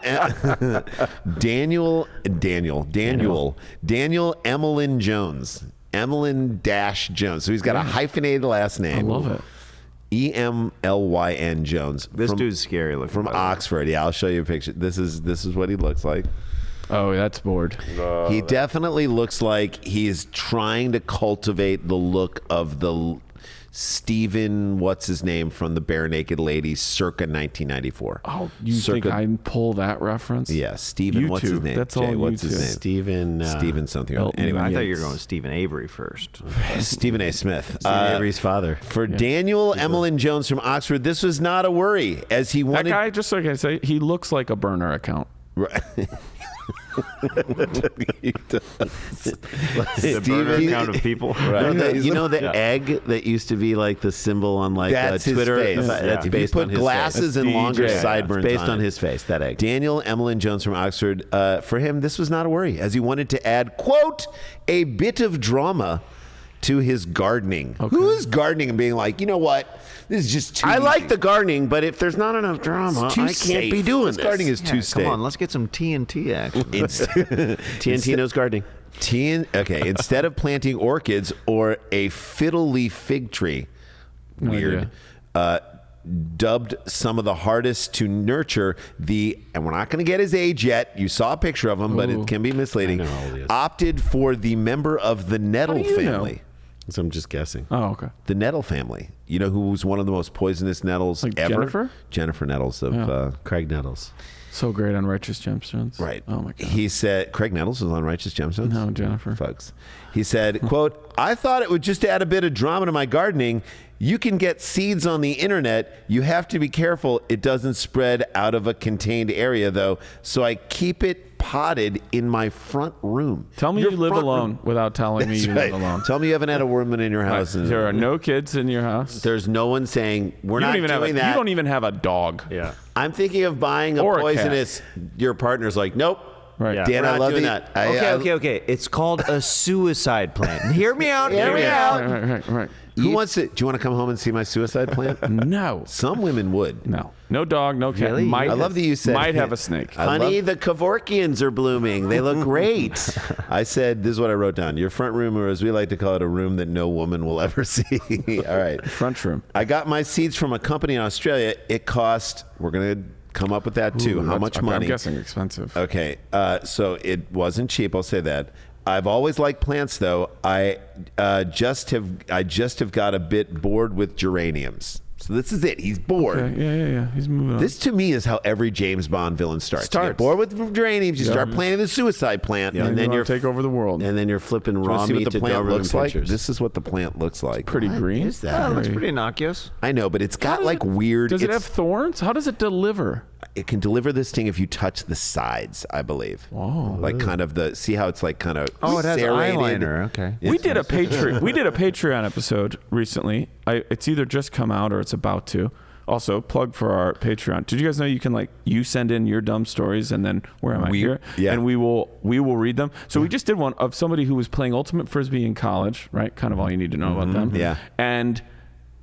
Emlyn Jones, Emlyn Jones. So he's got a hyphenated last name. I love it. EMLYN Jones. This dude's scary looking. from by the way. Oxford. Yeah, I'll show you a picture. This is what he looks like. Oh, that's bored. He definitely looks like he's trying to cultivate the look of the Stephen, what's his name, from the Bare Naked Ladies circa 1994. Oh, you think I pull that reference? Yeah, Stephen, what's his YouTube. name? That's Jay, all what's his YouTube. name? Stephen something. Elton Anyway, I thought you Yates. were going with Stephen Avery first. Stephen A. Smith. Avery's father. For Daniel Emlyn Jones from Oxford, this was not a worry, as he That wanted... guy, just like I say, he looks like a burner account. He does. The burner account of people. Right. You know the egg that used to be like the symbol on like That's his Twitter? face. That's If based you on put his glasses face. and longer Yeah, sideburns it's based on on it. his face, that egg. Daniel Emlyn Jones from Oxford, for him, this was not a worry, as he wanted to add, quote, a bit of drama to his gardening. Who is gardening and being like, you know what, this is just too I like easy. the gardening, but if there's not enough drama, It's too I can't safe. be doing this. this. Gardening is too Come safe. on, let's get some TNT action. TNT knows gardening. Okay, instead of planting orchids or a fiddle leaf fig tree, weird, dubbed some of the hardest to nurture, and we're not going to get his age yet. You saw a picture of him, but it can be misleading. I know how old he is. Opted for the member of the nettle do you know? family. So I'm just guessing. Uh, Oh, okay. The nettle family. You know who's one of the most poisonous nettles Like ever? Jennifer? Jennifer Nettles of Craig Nettles. So great on Righteous Gemstones. Right. Oh, my God. He said, Craig Nettles was on Righteous Gemstones? No, Jennifer. Folks. He said, quote, I thought it would just add a bit of drama to my gardening. You can get seeds on the internet. You have to be careful it doesn't spread out of a contained area, though. So I keep it potted in my front room. Tell me Your you live front alone room. without telling me That's you right. live alone. Tell me you haven't had a woman in your Right. house. There are no kids in your house. There's no one saying, we're You not don't even doing have that. You don't even have a dog. Yeah. I'm thinking of buying a Or a poisonous. Your partner's like, nope. Right. Yeah. Dan, We're I not love doing the- that. Okay. It's called a suicide plant. Hear me out. Hear me out. Right. Who wants to? Do you want to come home and see my suicide plant? No. Some women would. No. No dog, no cat. Really? Might I love that you said might have a snake. I Honey, love- the Kevorkians are blooming. They look great. I said, this is what I wrote down. Your front room, or as we like to call it, a room that no woman will ever see. All right. Front room. I got my seeds from a company in Australia. It cost, we're going to come up with that too. How much money? I'm guessing expensive. Okay. So it wasn't cheap. I'll say that. I've always liked plants, though. I just have got a bit bored with geraniums. So this is it. He's bored. Okay. Yeah. He's moving on. This to me is how every James Bond villain starts. You get bored with geraniums, you start planting the suicide plant, and then you're take over the world. And then you're flipping Do you raw wanna see meat what the to plant Doberman looks like. pictures. This is what the plant looks like. Pretty green. is Oh, that? it looks pretty innocuous. I know, but it's got Does like it- weird. Does it have it's- thorns? How does it deliver? It can deliver this thing if you touch the sides, I believe. Oh. Like kind of the. See how it's like kind of. Oh, it has serrated? eyeliner. Okay. We did a Patreon episode recently. It's either just come out or it's about to. Also, plug for our Patreon. Did you guys know you can you send in your dumb stories and then where am I here? Yeah. And we will read them. So we just did one of somebody who was playing ultimate frisbee in college, right? Kind of all you need to know about them. Yeah. And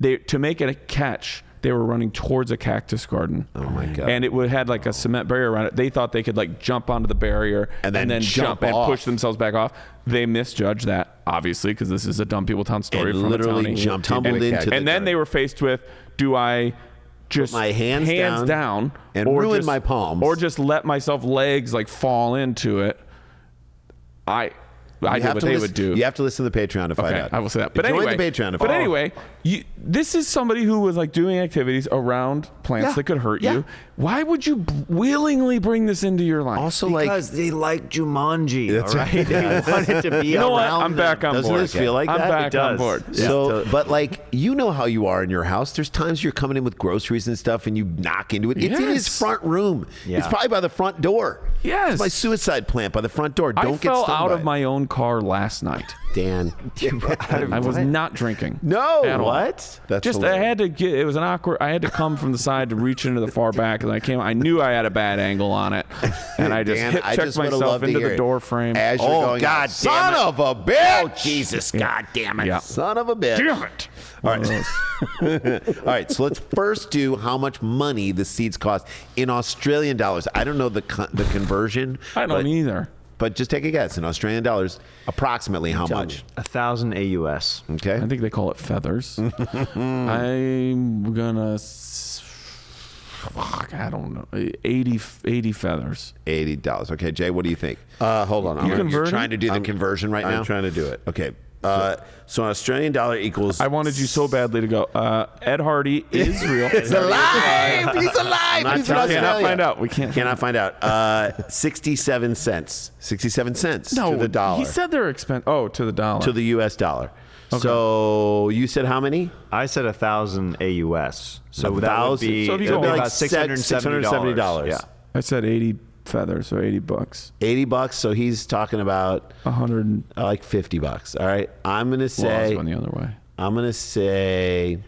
to make it a catch, they were running towards a cactus garden. Oh my God. And it had like a cement barrier around it. They thought they could jump onto the barrier And then jump and off. push themselves back off. They misjudged that, obviously, because this is a dumb people town story And from literally a townie. jumped tumbled into the into cactus And then garden. they were faced with, do I just my hands down and or ruin just- my palms? or just let myself legs fall into it? I did what they would do. You have to listen to the Patreon to find Okay, out. I will say that. But Join anyway, the Patreon to but find out. anyway, this is somebody who was like doing activities around plants that could hurt you. Why would you willingly bring this into your life? Also, Because they like Jumanji. That's all right. right. They want it to be you know what? around I'm back on Doesn't board. this feel like I'm that? back It on does. board. Yeah. So, but like, you know how you are in your house. There's times you're coming in with groceries and stuff and you knock into it. It's in his Yes. front room. Yeah. It's probably by the front door. Yes. It's my suicide plant by the front door. Don't I get fell stung out by of it. my own car last night. Dan. I was not drinking. No. At all. What? That's Just I had to get. It was an awkward. I had to come from the side to reach into the far back, and I came. I knew I had a bad angle on it, and I just Dan, hip I checked just would've myself loved to into hear the it. door frame. As you're going, God son damn it. of a bitch! Oh, Jesus. God damn it. Yeah. Son of a bitch! Damn it! All right. All right. So let's first do how much money the seeds cost in Australian dollars. I don't know the conversion. I don't either. But just take a guess in Australian dollars, approximately how much? 1,000 AUS. Okay. I think they call it feathers. I'm gonna. Fuck, I don't know. 80 feathers. $80. Okay, Jay, what do you think? Hold on. You're converting? trying to do the conversion right now? I'm trying to do it. Okay. So an Australian dollar equals. I wanted you so badly to go. Ed Hardy is real. He's alive! He's alive! not He's in telling you. Cannot Australia. find out. We can't. Cannot find out. 67 cents 67 cents. No, to the dollar. He said they're expensive. Oh, to the dollar. to the U.S. dollar. So you said how many? I said 1,000 AUS. So that would 1,000. be, So if you that'd go be like about $670. $670. Yeah. I said 80 feathers, so $80. $80. So he's talking about 100. like $50. All right. I'm gonna Well, I was say. going the other way. I'm gonna say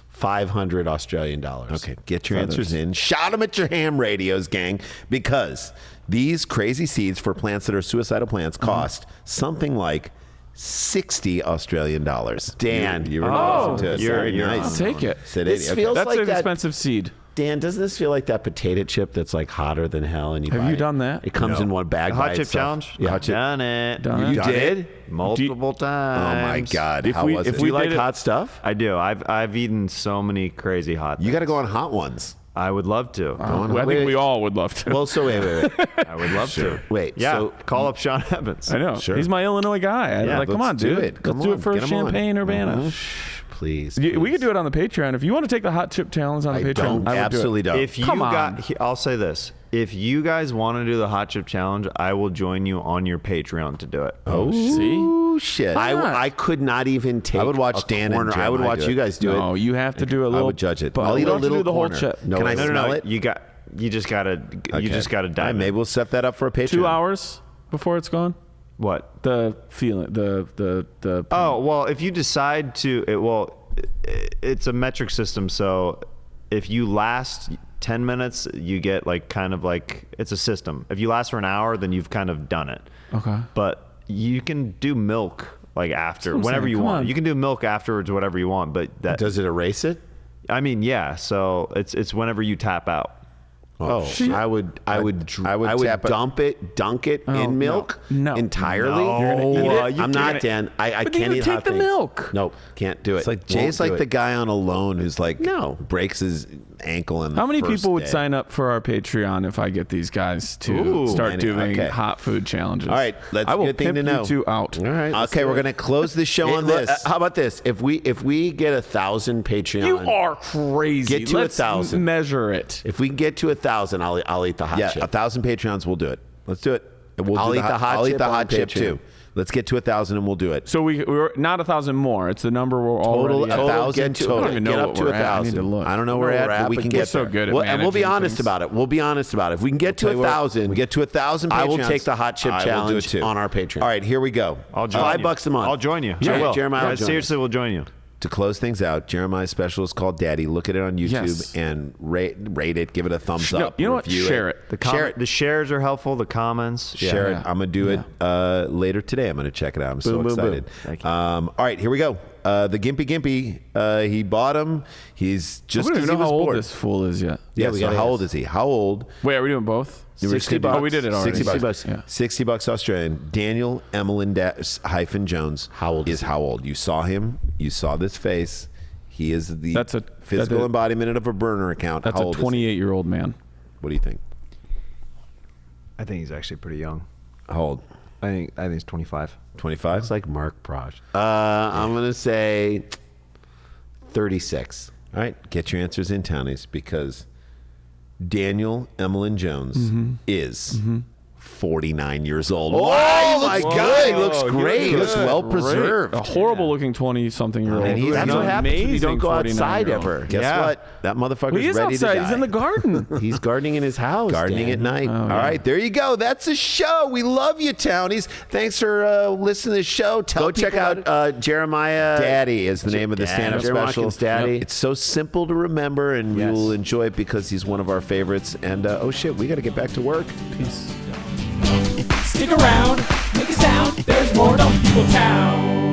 500 Australian dollars. Okay, get your answers in. Shout them at your ham radios, gang, because these crazy seeds for plants that are suicidal plants cost something like 60 Australian dollars. Dan. you were Oh, listening to us. you're- Nice. I'll take it. Said This 80. Okay. feels That's like an that. expensive seed. Dan, doesn't this feel like that potato chip that's like hotter than hell? And you Have buy you it? done that? It comes in one bag. The by hot chip itself. challenge? Yeah, hot chip. Done it. Done it. You did? Multiple Oh times. my God! If How we- was if it? Do you we like did it- hot stuff? I do. I've eaten so many crazy hot You things. got to go on hot ones. I would love to. I think we all would love to. Well, so wait. I would love to. Wait, Yeah. so- call up Sean Evans. I know. Sure. He's my Illinois guy. Yeah, Like, come on, let's do dude. it. Come Let's do on, it for get 'em on. Champagne Urbana. Please. We could do it on the Patreon. If you want to take the hot chip challenge on the I Patreon, don't. I would Absolutely do it. don't. If you Come on. I'll say this. If you guys want to do the hot chip challenge, I will join you on your Patreon to do it. Oh, see? Ooh, shit. I could not even take. I would watch a Dan and corner. I would Jeremiah watch do it. you guys do No, it. you have to do a little. would judge it. But I'll eat a don't you little do the corner. whole chip. No, Can I no, smell it? You just gotta Okay. dive in. Maybe we'll set that up for a Patreon. 2 hours before it's gone. What? The feeling, the. Oh well, if you decide to, it's a metric system. So if you last 10 minutes, you get it's a system. If you last for an hour, then you've kind of done it. Okay. But you can do milk after, That's what I'm whenever saying. you Come want. on. You can do milk afterwards, whatever you want. But that, Does it erase it? I mean, yeah. So it's whenever you tap out. Oh, I would tap it. dunk it Oh, in milk no. entirely. No. You're gonna eat it? I'm not, Dan. I But can't you eat take hot the things. milk. Nope, can't do it. It's like Won't Jay's do like the it. guy on a loan who's like breaks his ankle in the How many first people would day. sign up for our Patreon if I get these guys to Ooh, start many. doing Okay. hot food challenges? All right, that's I a will good thing pimp to know. you two out. All right. let's Okay, do we're it. gonna close the show on Look, this. how about this? If we get 1,000 Patreon, You are crazy. Get to Let's 1,000. measure it. If we can get to 1,000, I'll eat the hot Yeah, chip. 1,000 Patreons, we'll do it. Let's do it. And we'll I'll do eat the hot I'll eat chip the on hot chip Patreon. too. Let's get to 1,000 and we'll do it. So we're not 1,000 more. It's the number we're Total already at. 1,000 get to- total. I don't even know Get up what to we're at. I 1,000. need to look. I don't know where No, we're we're at, but we at, can but get we're so there. good at Well, and we'll be managing honest things. about it. We'll be honest about it. If we can get to Tell you what, 1,000, we get to 1,000 I will Patreons, take the hot chip I will do it challenge too. on our Patreon. All right, here we go. I'll join you. $5 a month. I'll join you. Yeah, I will. Jeremiah will I join seriously will join you. To close things out, Jeremiah's special is called Daddy. Look at it on YouTube Yes. and rate it. Give it a thumbs No, up. you know what? review Share it. Share it. The shares are helpful. The comments. Share it. Yeah. I'm gonna do it later today. I'm gonna check it out. I'm so Boom, boom, boom. excited. Thank you. All right, here we go. The Gimpy. He bought him. He's just We don't 'cause even he know was how old bored. this fool is yet. Yeah, we so gotta how ask. old is he? How old? Wait, are we doing both? $60. Oh, we did it already. 60 bucks. Yeah. $60 Australian. Daniel Emelin Jones. How old is how old? You saw him. You saw this face. He is the That's a- physical that- embodiment of a burner account. That's how a old is he? 28-year-old man. What do you think? I think he's actually pretty young. How old? I think it's 25. 25? It's like Mark Prosh. I'm going to say 36. All right, get your answers in, townies, because Daniel Emlyn Jones is 49 years old. Oh, wow, he looks good. He looks great. He looks well preserved. A horrible looking 20-something-year-old. And he's That's what happens if you don't go 49 outside year old. ever. Guess what? That motherfucker's Well, he is ready outside. to die. He's in the garden. He's gardening in his house. Gardening Dan. at night. Oh, All yeah. right, there you go. That's a show. We love you, townies. Thanks for listening to the show. Go check out Jeremiah. Daddy is the name of the stand-up Jeremiah special. Watkins' Daddy. It's so simple to remember, and you'll enjoy it because he's one of our favorites. And oh shit, we got to get back to work. Peace. Stick around, make a sound. There's more Dumb People Town.